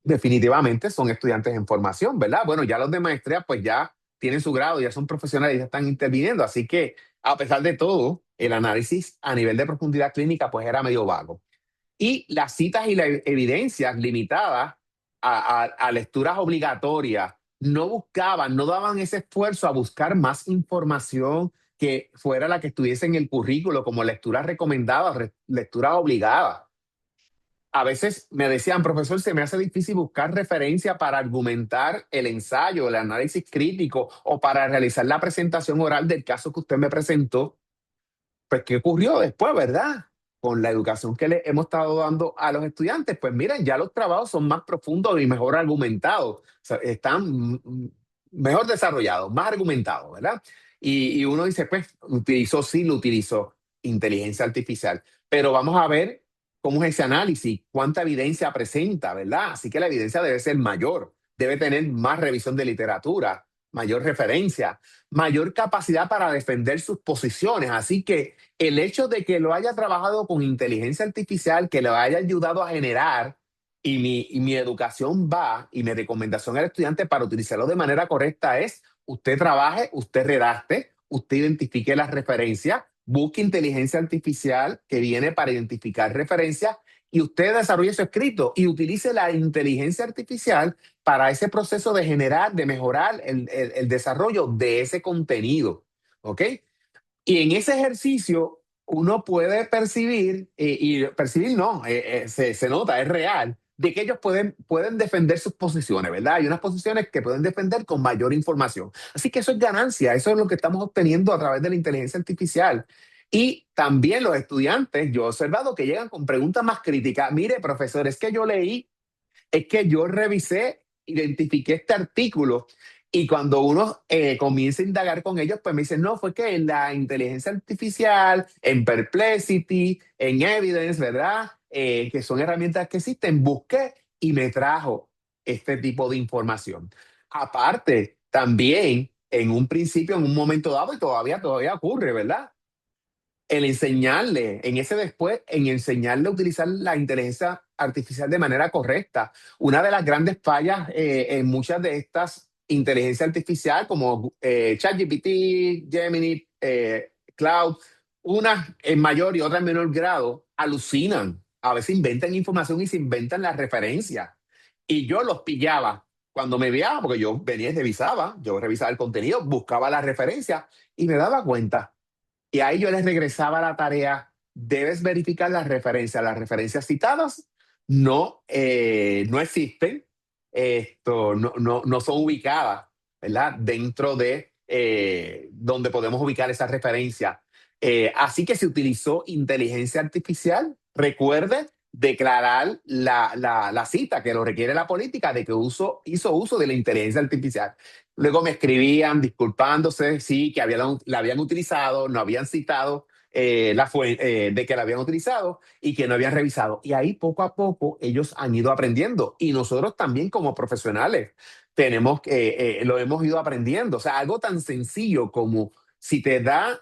Speaker 1: definitivamente son estudiantes en formación, ¿verdad? Bueno, ya los de maestría pues ya tienen su grado, ya son profesionales, ya están interviniendo, así que a pesar de todo, el análisis a nivel de profundidad clínica pues era medio vago. Y las citas y las evidencias limitadas a lecturas obligatorias no buscaban, no daban ese esfuerzo a buscar más información que fuera la que estuviese en el currículo, como lecturas recomendadas, lecturas obligadas. A veces me decían, profesor, se me hace difícil buscar referencia para argumentar el ensayo, el análisis crítico o para realizar la presentación oral del caso que usted me presentó. Pues, ¿qué ocurrió después, verdad? Con la educación que le hemos estado dando a los estudiantes, pues miren, ya los trabajos son más profundos y mejor argumentados, o sea, están mejor desarrollados, más argumentados, ¿verdad? Y uno dice, pues, sí, lo utilizó inteligencia artificial, pero vamos a ver cómo es ese análisis, cuánta evidencia presenta, ¿verdad? Así que la evidencia debe ser mayor, debe tener más revisión de literatura, mayor referencia, mayor capacidad para defender sus posiciones. Así que el hecho de que lo haya trabajado con inteligencia artificial, que lo haya ayudado a generar, y mi educación va, y mi recomendación al estudiante para utilizarlo de manera correcta es, usted trabaje, usted redacte, usted identifique las referencias, busque inteligencia artificial que viene para identificar referencias y usted desarrolle su escrito y utilice la inteligencia artificial para ese proceso de generar, de mejorar el desarrollo de ese contenido. ¿Ok? Y en ese ejercicio uno puede percibir, y percibir no, se nota, es real, de que ellos pueden defender sus posiciones, ¿verdad? Hay unas posiciones que pueden defender con mayor información. Así que eso es ganancia, eso es lo que estamos obteniendo a través de la inteligencia artificial. Y también los estudiantes, yo he observado que llegan con preguntas más críticas. Mire, profesor, es que yo leí, es que yo revisé, identifiqué este artículo y cuando uno comienza a indagar con ellos, pues me dicen, no, fue que en la inteligencia artificial, en Perplexity, en Evidence, ¿verdad? Que son herramientas que existen, busqué y me trajo este tipo de información. Aparte, también en un principio, en un momento dado, y todavía ocurre, ¿verdad? El enseñarle, en ese después, en enseñarle a utilizar la inteligencia artificial de manera correcta. Una de las grandes fallas en muchas de estas inteligencias artificiales, como ChatGPT, Gemini, Cloud, unas en mayor y otras en menor grado, alucinan. A veces inventan información y se inventan las referencias. Y yo los pillaba. cuando me veía, porque yo venía y revisaba, yo revisaba el contenido, buscaba la referencia y me daba cuenta. Y ahí yo les regresaba la tarea, debes verificar las referencias citadas no existen, no son ubicadas, ¿verdad? Dentro de donde podemos ubicar esas referencias. Así que se utilizó inteligencia artificial. Recuerde declarar la cita que lo requiere la política de que hizo uso de la inteligencia artificial. Luego me escribían disculpándose, sí, que la habían utilizado, no habían citado de que la habían utilizado y que no habían revisado. Y ahí poco a poco ellos han ido aprendiendo y nosotros también como profesionales lo hemos ido aprendiendo. O sea, algo tan sencillo como si te da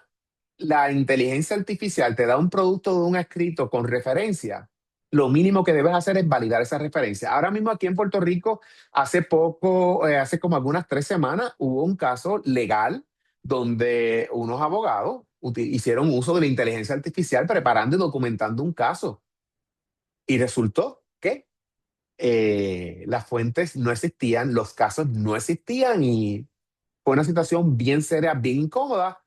Speaker 1: la inteligencia artificial, te da un producto de un escrito con referencia, lo mínimo que debes hacer es validar esa referencia. Ahora mismo aquí en Puerto Rico, hace poco, hace como algunas 3 semanas, hubo un caso legal donde unos abogados hicieron uso de la inteligencia artificial preparando y documentando un caso. Y resultó que las fuentes no existían, los casos no existían y fue una situación bien seria, bien incómoda,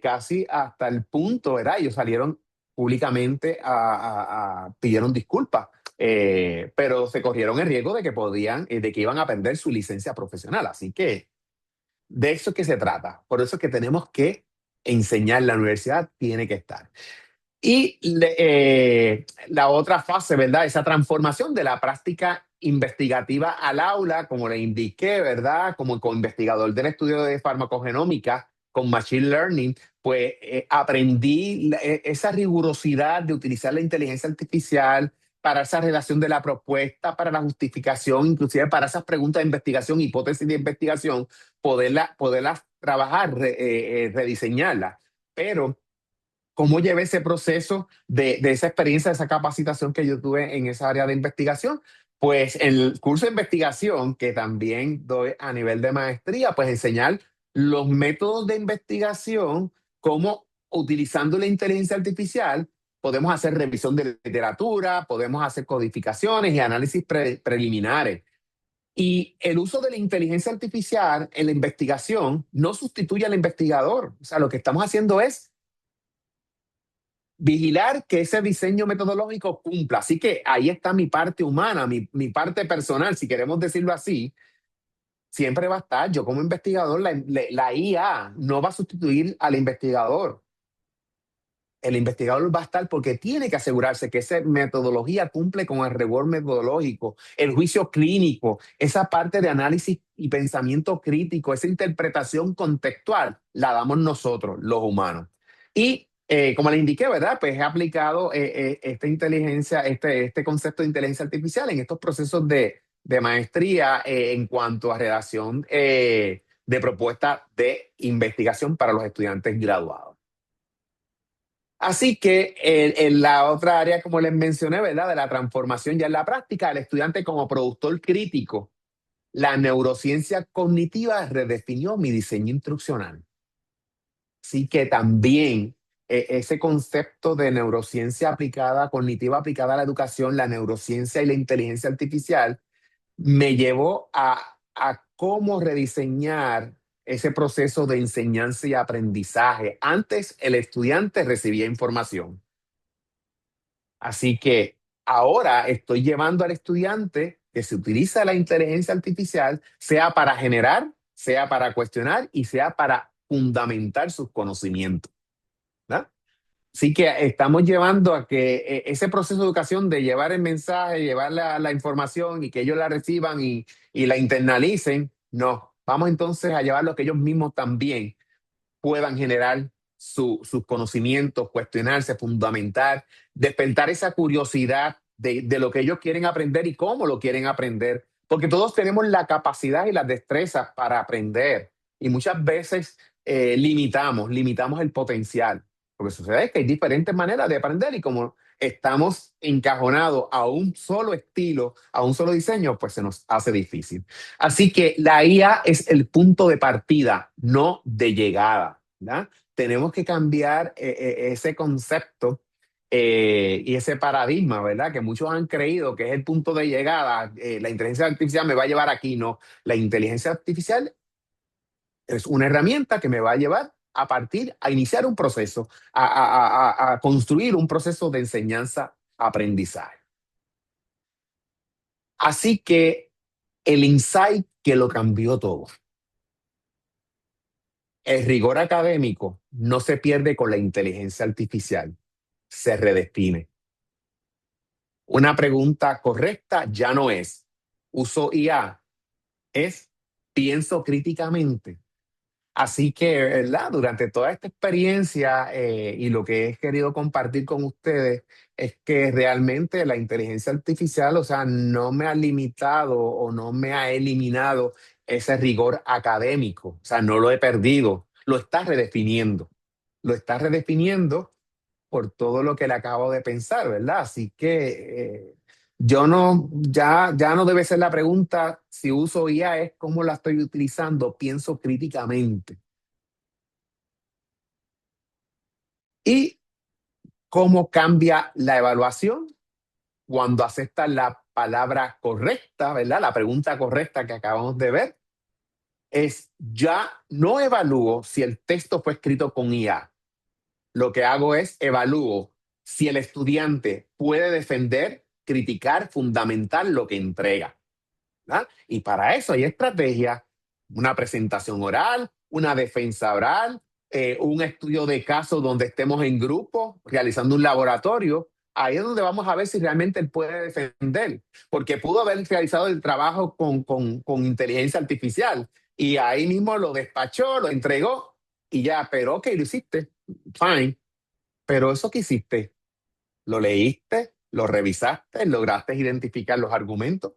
Speaker 1: casi hasta el punto, ¿verdad? Ellos salieron públicamente pidieron disculpas, pero se corrieron el riesgo de que iban a perder su licencia profesional. Así que de eso es que se trata. Por eso es que tenemos que enseñar, la universidad tiene que estar. Y la otra fase, ¿verdad? Esa transformación de la práctica investigativa al aula, como le indiqué, ¿verdad? Como co-investigador del estudio de farmacogenómica con Machine Learning, pues aprendí esa rigurosidad de utilizar la inteligencia artificial para esa relación de la propuesta, para la justificación, inclusive para esas preguntas de investigación, hipótesis de investigación, poderlas trabajar, rediseñarlas. Pero ¿cómo llevé ese proceso de esa experiencia, de esa capacitación que yo tuve en esa área de investigación? Pues el curso de investigación que también doy a nivel de maestría, pues enseñar los métodos de investigación, cómo utilizando la inteligencia artificial podemos hacer revisión de literatura, podemos hacer codificaciones y análisis preliminares. Y el uso de la inteligencia artificial en la investigación no sustituye al investigador. O sea, lo que estamos haciendo es vigilar que ese diseño metodológico cumpla. Así que ahí está mi parte humana, mi parte personal, si queremos decirlo así, siempre va a estar. Yo como investigador, la IA no va a sustituir al investigador. El investigador va a estar porque tiene que asegurarse que esa metodología cumple con el rigor metodológico, el juicio clínico, esa parte de análisis y pensamiento crítico, esa interpretación contextual, la damos nosotros, los humanos. Y como le indiqué, ¿verdad? Pues he aplicado esta inteligencia, este concepto de inteligencia artificial en estos procesos de maestría en cuanto a redacción de propuestas de investigación para los estudiantes graduados. Así que en la otra área, como les mencioné, ¿verdad? De la transformación ya en la práctica, el estudiante como productor crítico, la neurociencia cognitiva redefinió mi diseño instruccional. Así que también ese concepto de neurociencia aplicada, cognitiva aplicada a la educación, la neurociencia y la inteligencia artificial, me llevó a cómo rediseñar ese proceso de enseñanza y aprendizaje. Antes el estudiante recibía información. Así que ahora estoy llevando al estudiante que se utiliza la inteligencia artificial, sea para generar, sea para cuestionar y sea para fundamentar sus conocimientos, ¿verdad? Así que estamos llevando a que ese proceso de educación de llevar el mensaje, llevar la información y que ellos la reciban y la internalicen, no, vamos entonces a llevar lo que ellos mismos también puedan generar sus conocimientos, cuestionarse, fundamentar, despertar esa curiosidad de lo que ellos quieren aprender y cómo lo quieren aprender. Porque todos tenemos la capacidad y las destrezas para aprender. Y muchas veces limitamos el potencial. Lo que sucede es que hay diferentes maneras de aprender y como estamos encajonados a un solo estilo, a un solo diseño, pues se nos hace difícil. Así que la IA es el punto de partida, no de llegada, ¿verdad? Tenemos que cambiar ese concepto y ese paradigma, ¿verdad? Que muchos han creído que es el punto de llegada, la inteligencia artificial me va a llevar aquí, no. La inteligencia artificial es una herramienta que me va a llevar a partir, a iniciar un proceso, a construir un proceso de enseñanza-aprendizaje. Así que el insight que lo cambió todo, el rigor académico no se pierde con la inteligencia artificial, se redefine. Una pregunta correcta ya no es, ¿uso IA? Es, pienso críticamente. Así que, ¿verdad? Durante toda esta experiencia y lo que he querido compartir con ustedes es que realmente la inteligencia artificial, o sea, no me ha limitado o no me ha eliminado ese rigor académico, o sea, no lo he perdido, lo está redefiniendo. Lo está redefiniendo por todo lo que le acabo de pensar, ¿verdad? Así que yo no, ya no debe ser la pregunta si uso IA, es cómo la estoy utilizando, pienso críticamente. Y cómo cambia la evaluación cuando aceptas la palabra correcta, ¿verdad? La pregunta correcta que acabamos de ver es, ya no evalúo si el texto fue escrito con IA. Lo que hago es evalúo si el estudiante puede defender, criticar, fundamentar lo que entrega, ¿verdad? Y para eso hay estrategias, una presentación oral, una defensa oral, un estudio de caso donde estemos en grupo realizando un laboratorio. Ahí es donde vamos a ver si realmente él puede defender, porque pudo haber realizado el trabajo con inteligencia artificial y ahí mismo lo despachó, lo entregó y ya, pero ok, lo hiciste, fine, pero eso que hiciste, ¿lo leíste? ¿Lo revisaste? ¿Lograste identificar los argumentos?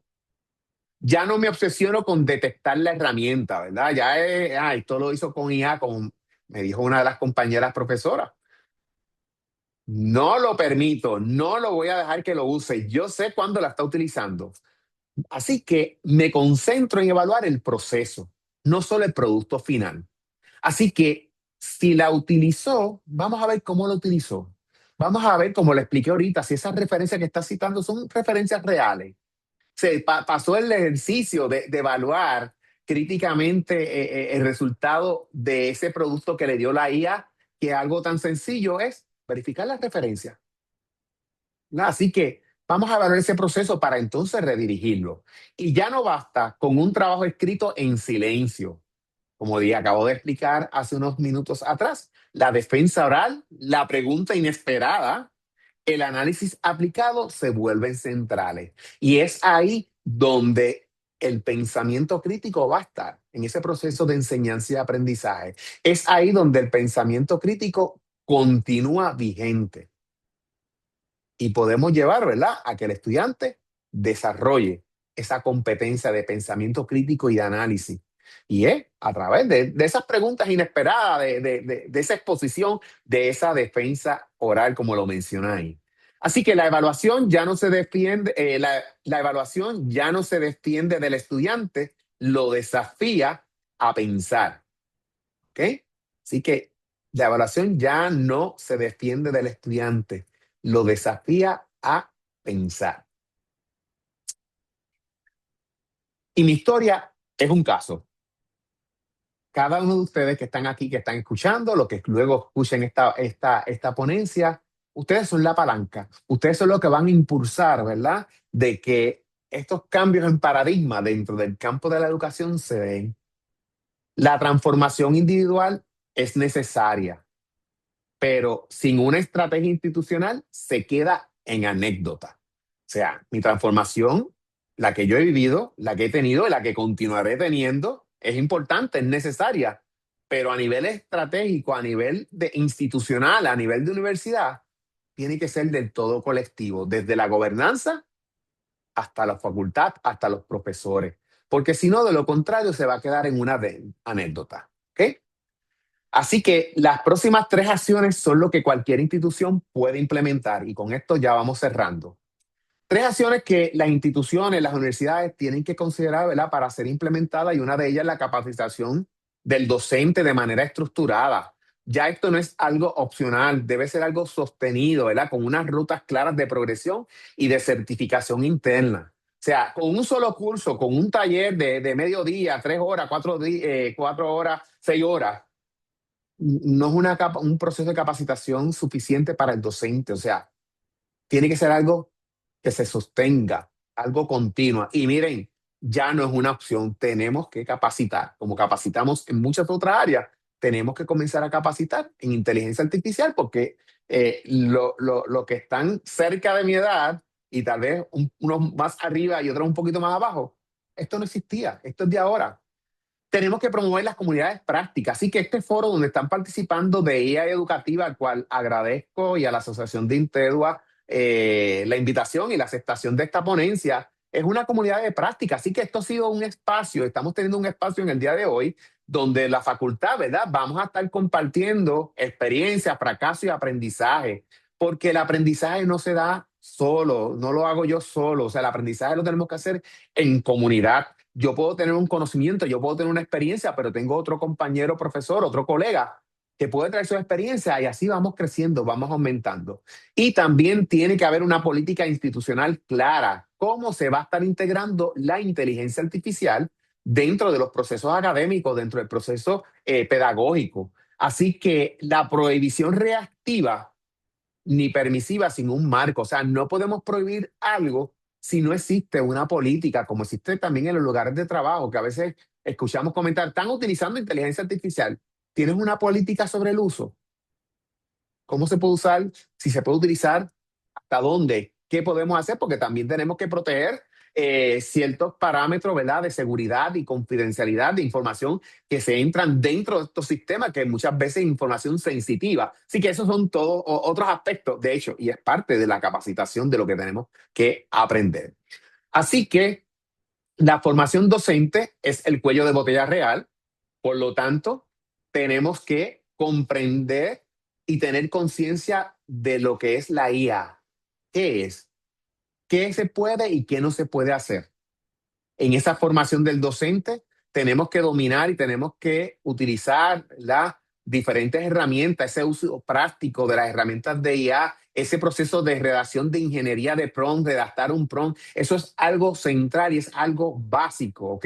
Speaker 1: Ya no me obsesiono con detectar la herramienta, ¿verdad? Ya es, esto lo hizo con IA, como me dijo una de las compañeras profesoras. No lo permito, no lo voy a dejar que lo use. Yo sé cuándo la está utilizando. Así que me concentro en evaluar el proceso, no solo el producto final. Así que si la utilizó, vamos a ver cómo lo utilizó. Vamos a ver, como le expliqué ahorita, si esas referencias que está citando son referencias reales. Pasó el ejercicio de evaluar críticamente el resultado de ese producto que le dio la IA, que algo tan sencillo es verificar las referencias. ¿No? Así que vamos a evaluar ese proceso para entonces redirigirlo. Y ya no basta con un trabajo escrito en silencio. Como acabo de explicar hace unos minutos atrás, la defensa oral, la pregunta inesperada, el análisis aplicado se vuelven centrales. Y es ahí donde el pensamiento crítico va a estar, en ese proceso de enseñanza y aprendizaje. Es ahí donde el pensamiento crítico continúa vigente y podemos llevar, ¿verdad?, a que el estudiante desarrolle esa competencia de pensamiento crítico y de análisis. Y es a través de esas preguntas inesperadas, de esa exposición, de esa defensa oral, como lo mencionáis. Así que la evaluación ya no se defiende, la evaluación ya no se defiende del estudiante, lo desafía a pensar. ¿Ok? Así que la evaluación ya no se defiende del estudiante, lo desafía a pensar. Y mi historia es un caso. Cada uno de ustedes que están aquí, que están escuchando, lo que luego escuchen esta ponencia, ustedes son la palanca, ustedes son los que van a impulsar, ¿verdad? De que estos cambios en paradigma dentro del campo de la educación se den. La transformación individual es necesaria, pero sin una estrategia institucional se queda en anécdota. O sea, mi transformación, la que yo he vivido, la que he tenido y la que continuaré teniendo, es importante, es necesaria, pero a nivel estratégico, a nivel institucional, a nivel de universidad, tiene que ser del todo colectivo, desde la gobernanza hasta la facultad, hasta los profesores, porque si no, de lo contrario, se va a quedar en una anécdota. ¿Ok? Así que las próximas 3 acciones son lo que cualquier institución puede implementar y con esto ya vamos cerrando. 3 acciones que las instituciones, las universidades tienen que considerar, ¿verdad?, para ser implementadas, y una de ellas es la capacitación del docente de manera estructurada. Ya esto no es algo opcional, debe ser algo sostenido, ¿verdad? Con unas rutas claras de progresión y de certificación interna. O sea, con un solo curso, con un taller de mediodía, 3 horas, 4 horas, 6 horas, no es un proceso de capacitación suficiente para el docente. O sea, tiene que ser algo que se sostenga, algo continuo. Y miren, ya no es una opción, tenemos que capacitar, como capacitamos en muchas otras áreas, tenemos que comenzar a capacitar en inteligencia artificial porque lo que están cerca de mi edad y tal vez unos más arriba y otros un poquito más abajo, esto no existía, esto es de ahora. Tenemos que promover las comunidades prácticas. Así que este foro donde están participando de IA Educativa, al cual agradezco, y a la Asociación de Intedua la invitación y la aceptación de esta ponencia, es una comunidad de práctica. Así que esto ha sido un espacio, estamos teniendo un espacio en el día de hoy donde la facultad, ¿verdad? Vamos a estar compartiendo experiencias, fracasos y aprendizaje, porque el aprendizaje no se da solo, no lo hago yo solo, o sea, el aprendizaje lo tenemos que hacer en comunidad. Yo puedo tener un conocimiento, yo puedo tener una experiencia, pero tengo otro compañero profesor, otro colega que puede traer su experiencia y así vamos creciendo, vamos aumentando. Y también tiene que haber una política institucional clara, cómo se va a estar integrando la inteligencia artificial dentro de los procesos académicos, dentro del proceso pedagógico. Así que la prohibición reactiva ni permisiva sin un marco. O sea, no podemos prohibir algo si no existe una política, como existe también en los lugares de trabajo, que a veces escuchamos comentar, están utilizando inteligencia artificial. ¿Tienes una política sobre el uso? ¿Cómo se puede usar? Si se puede utilizar, ¿hasta dónde? ¿Qué podemos hacer? Porque también tenemos que proteger ciertos parámetros, ¿verdad? De seguridad y confidencialidad de información que se entran dentro de estos sistemas, que muchas veces es información sensitiva. Así que esos son todos otros aspectos, de hecho, y es parte de la capacitación de lo que tenemos que aprender. Así que la formación docente es el cuello de botella real, por lo tanto, tenemos que comprender y tener conciencia de lo que es la IA. ¿Qué es? ¿Qué se puede y qué no se puede hacer? En esa formación del docente tenemos que dominar y tenemos que utilizar las diferentes herramientas, ese uso práctico de las herramientas de IA, ese proceso de redacción de ingeniería de prompt, redactar un prompt, eso es algo central y es algo básico, ¿ok?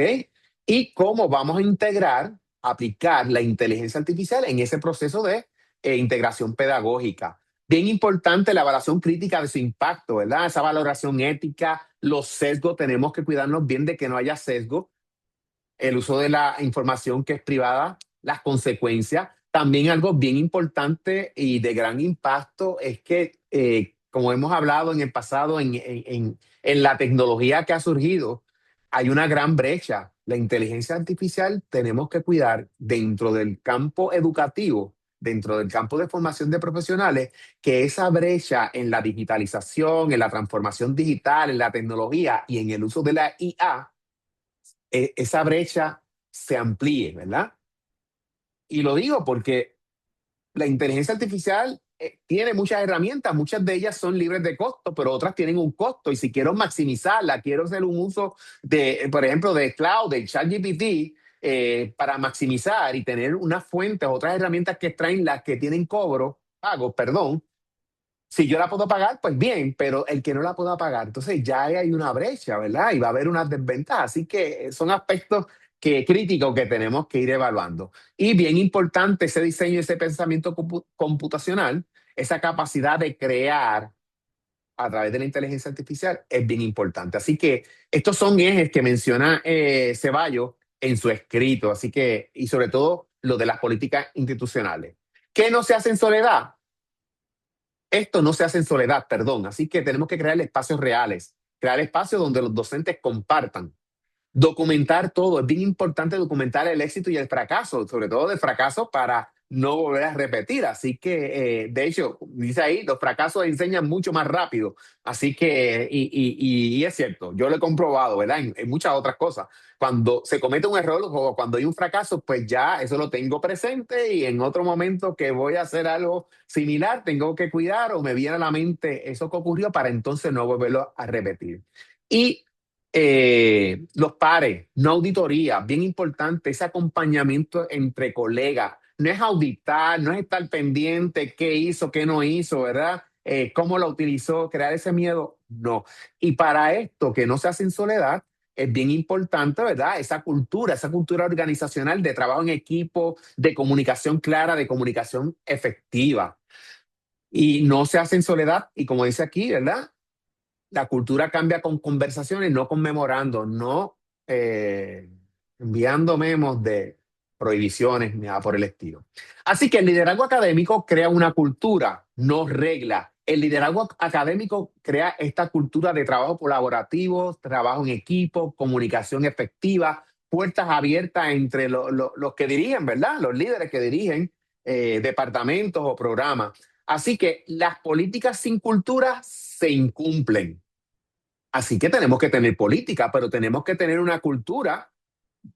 Speaker 1: Y cómo vamos a integrar, aplicar la inteligencia artificial en ese proceso de integración pedagógica. Bien importante la evaluación crítica de su impacto, ¿verdad? Esa valoración ética, los sesgos, tenemos que cuidarnos bien de que no haya sesgo, el uso de la información que es privada, las consecuencias. También algo bien importante y de gran impacto es que, como hemos hablado en el pasado, en la tecnología que ha surgido, hay una gran brecha. La inteligencia artificial tenemos que cuidar dentro del campo educativo, dentro del campo de formación de profesionales, que esa brecha en la digitalización, en la transformación digital, en la tecnología y en el uso de la IA, esa brecha se amplíe, ¿verdad? Y lo digo porque la inteligencia artificial tiene muchas herramientas, muchas de ellas son libres de costo, pero otras tienen un costo. Y si quiero maximizarla, quiero hacer un uso de, por ejemplo, de cloud, de ChatGPT, para maximizar y tener unas fuentes, otras herramientas que extraen las que tienen pago, perdón. Si yo la puedo pagar, pues bien, pero el que no la pueda pagar, entonces ya hay una brecha, ¿verdad? Y va a haber unas desventajas. Así que son aspectos críticos que tenemos que ir evaluando. Y bien importante ese diseño, ese pensamiento computacional, esa capacidad de crear a través de la inteligencia artificial es bien importante. Así que estos son ejes que menciona Ceballos en su escrito, así que, y sobre todo lo de las políticas institucionales. ¿Qué no se hace en soledad? Esto no se hace en soledad, perdón. Así que tenemos que crear espacios reales, crear espacios donde los docentes compartan. Documentar todo, es bien importante documentar el éxito y el fracaso, sobre todo el fracaso para no volver a repetir. Así que, de hecho, dice ahí, los fracasos enseñan mucho más rápido. Así que, y es cierto, yo lo he comprobado, ¿verdad? En muchas otras cosas. Cuando se comete un error o cuando hay un fracaso, pues ya eso lo tengo presente y en otro momento que voy a hacer algo similar, tengo que cuidar o me viene a la mente eso que ocurrió para entonces no volverlo a repetir. Y los pares, no auditoría, bien importante, ese acompañamiento entre colegas, no es auditar, no es estar pendiente qué hizo, qué no hizo, ¿verdad? Cómo lo utilizó, crear ese miedo, no. Y para esto, que no se hace en soledad, es bien importante, ¿verdad? Esa cultura organizacional de trabajo en equipo, de comunicación clara, de comunicación efectiva. Y no se hace en soledad, y como dice aquí, ¿verdad? La cultura cambia con conversaciones, no con memorando, no eh, enviando memos de prohibiciones ni nada por el estilo. Así que el liderazgo académico crea una cultura, no regla. El liderazgo académico crea esta cultura de trabajo colaborativo, trabajo en equipo, comunicación efectiva, puertas abiertas entre los que dirigen, ¿verdad? Los líderes que dirigen departamentos o programas. Así que las políticas sin cultura se incumplen. Así que tenemos que tener política, pero tenemos que tener una cultura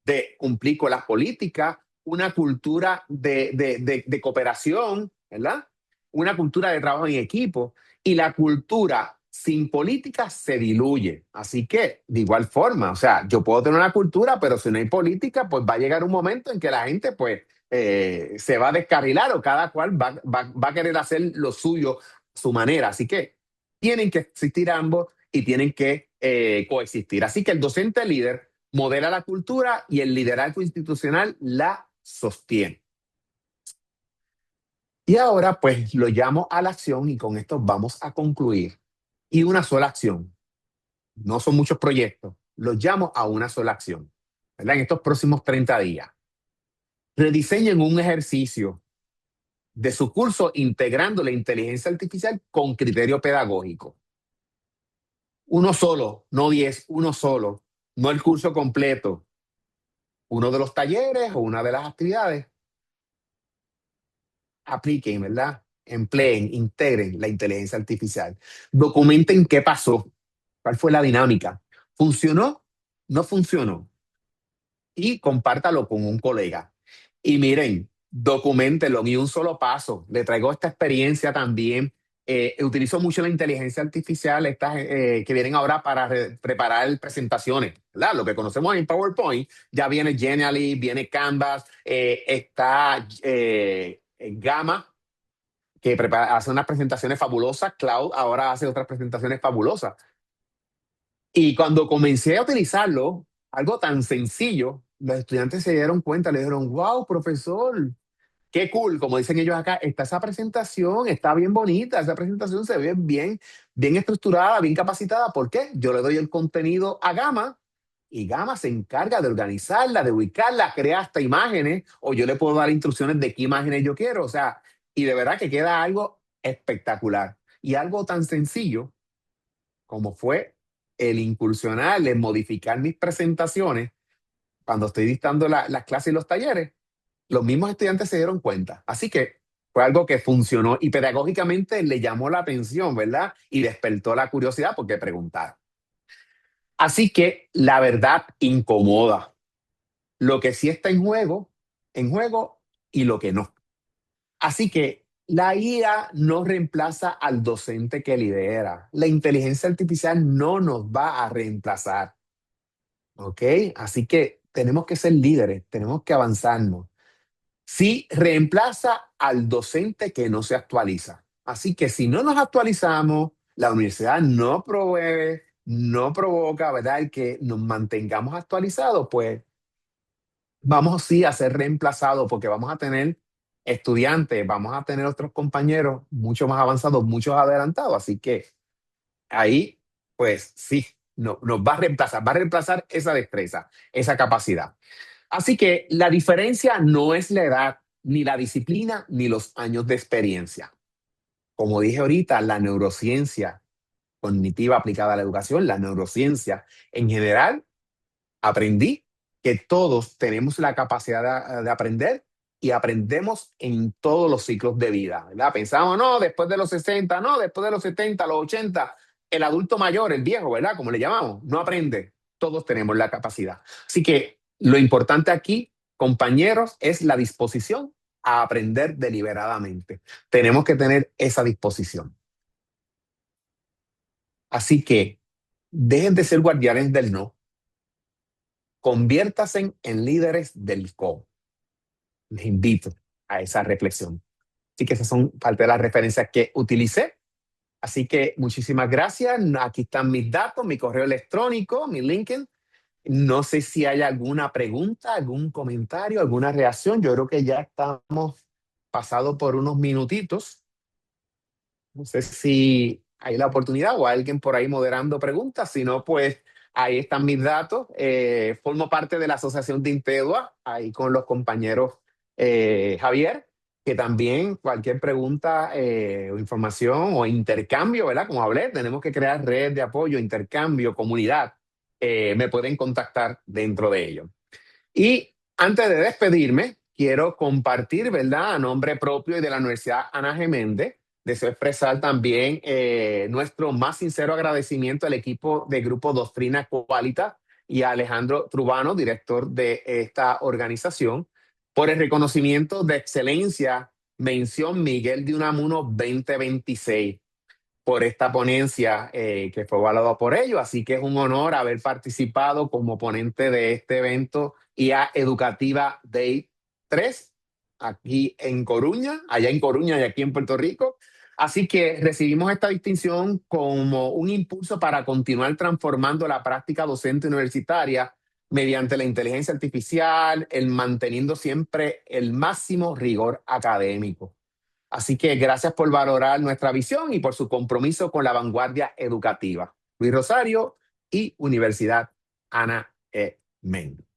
Speaker 1: de cumplir con las políticas, una cultura de cooperación, ¿verdad? Una cultura de trabajo en equipo. Y la cultura sin política se diluye. Así que, de igual forma, o sea, yo puedo tener una cultura, pero si no hay política, pues va a llegar un momento en que la gente, pues, se va a descarrilar o cada cual va a querer hacer lo suyo a su manera. Así que tienen que existir ambos y tienen que coexistir. Así que el docente líder modela la cultura y el liderazgo institucional la sostiene. Y ahora pues lo llamo a la acción y con esto vamos a concluir. Y una sola acción, no son muchos proyectos, los llamo a una sola acción. ¿Verdad? En estos próximos 30 días, rediseñen un ejercicio de su curso integrando la inteligencia artificial con criterio pedagógico. Uno solo, no 10, uno solo, no el curso completo, uno de los talleres o una de las actividades. Apliquen, ¿verdad? Empleen, integren la inteligencia artificial. Documenten qué pasó, cuál fue la dinámica. ¿Funcionó? ¿No funcionó? Y compártalo con un colega. Y miren, documentenlo ni un solo paso. Le traigo esta experiencia también. Utilizo mucho la inteligencia artificial, estas que vienen ahora para preparar presentaciones, ¿verdad? Lo que conocemos en PowerPoint, ya viene Genially, viene Canvas, está Gamma, que hace unas presentaciones fabulosas. Cloud ahora hace otras presentaciones fabulosas. Y cuando comencé a utilizarlo, algo tan sencillo, los estudiantes se dieron cuenta, le dijeron, wow, profesor, qué cool, como dicen ellos acá, está esa presentación, está bien bonita, esa presentación se ve bien, bien estructurada, bien capacitada. ¿Por qué? Yo le doy el contenido a Gama y Gama se encarga de organizarla, de ubicarla, crea hasta imágenes, o yo le puedo dar instrucciones de qué imágenes yo quiero, o sea, y de verdad que queda algo espectacular. Y algo tan sencillo como fue el incursionar, el modificar mis presentaciones cuando estoy dictando las clases y los talleres, los mismos estudiantes se dieron cuenta. Así que fue algo que funcionó y pedagógicamente le llamó la atención, ¿verdad? Y despertó la curiosidad porque preguntaron. Así que la verdad incomoda. Lo que sí está en juego y lo que no. Así que la IA no reemplaza al docente que lidera. La inteligencia artificial no nos va a reemplazar. ¿Ok? Así que tenemos que ser líderes, tenemos que avanzarnos. Sí, reemplaza al docente que no se actualiza. Así que si no nos actualizamos, la universidad no provee, no provoca, ¿verdad? El que nos mantengamos actualizados, pues vamos sí a ser reemplazados porque vamos a tener estudiantes, vamos a tener otros compañeros mucho más avanzados, muchos adelantados. Así que ahí, pues sí, nos va a reemplazar esa destreza, esa capacidad. Así que la diferencia no es la edad, ni la disciplina, ni los años de experiencia. Como dije ahorita, la neurociencia cognitiva aplicada a la educación, la neurociencia en general, aprendí que todos tenemos la capacidad de aprender y aprendemos en todos los ciclos de vida, ¿verdad? Pensamos, no, después de los 60, no, después de los 70, los 80, el adulto mayor, el viejo, ¿verdad? Como le llamamos, no aprende. Todos tenemos la capacidad. Así que lo importante aquí, compañeros, es la disposición a aprender deliberadamente. Tenemos que tener esa disposición. Así que dejen de ser guardianes del no, conviértanse en líderes del cómo. Les invito. a esa reflexión. Así que esas son parte de las referencias que utilicé. Así que muchísimas gracias. Aquí están mis datos, mi correo electrónico, mi LinkedIn. No sé si hay alguna pregunta, algún comentario, alguna reacción. Yo creo que ya estamos pasados por unos minutitos. No sé si hay la oportunidad o alguien por ahí moderando preguntas. Si no, pues ahí están mis datos. Formo parte de la Asociación de Intedua, ahí con los compañeros Javier, que también cualquier pregunta o información o intercambio, ¿verdad? Como hablé, tenemos que crear red de apoyo, intercambio, comunidad. Me pueden contactar dentro de ello. Y antes de despedirme, quiero compartir, ¿verdad? A nombre propio y de la Universidad Ana Geméndez, deseo expresar también nuestro más sincero agradecimiento al equipo de Grupo Doctrina Qualitas y a Alejandro Trubano, director de esta organización, por el reconocimiento de excelencia, mención Miguel de Unamuno 2026 por esta ponencia que fue evaluada por ellos. Así que es un honor haber participado como ponente de este evento IA Educativa Day 3 aquí en Coruña, allá en Coruña y aquí en Puerto Rico. Así que recibimos esta distinción como un impulso para continuar transformando la práctica docente universitaria mediante la inteligencia artificial, el manteniendo siempre el máximo rigor académico. Así que gracias por valorar nuestra visión y por su compromiso con la vanguardia educativa. Luis Rosario y Universidad Ana E. Méndez.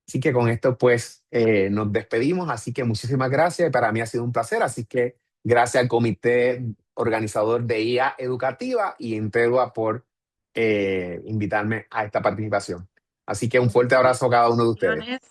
Speaker 1: Así que con esto pues nos despedimos. Así que muchísimas gracias. Para mí ha sido un placer. Así que gracias al comité organizador de IA Educativa y Intedua por invitarme a esta participación. Así que un fuerte abrazo a cada uno de ustedes.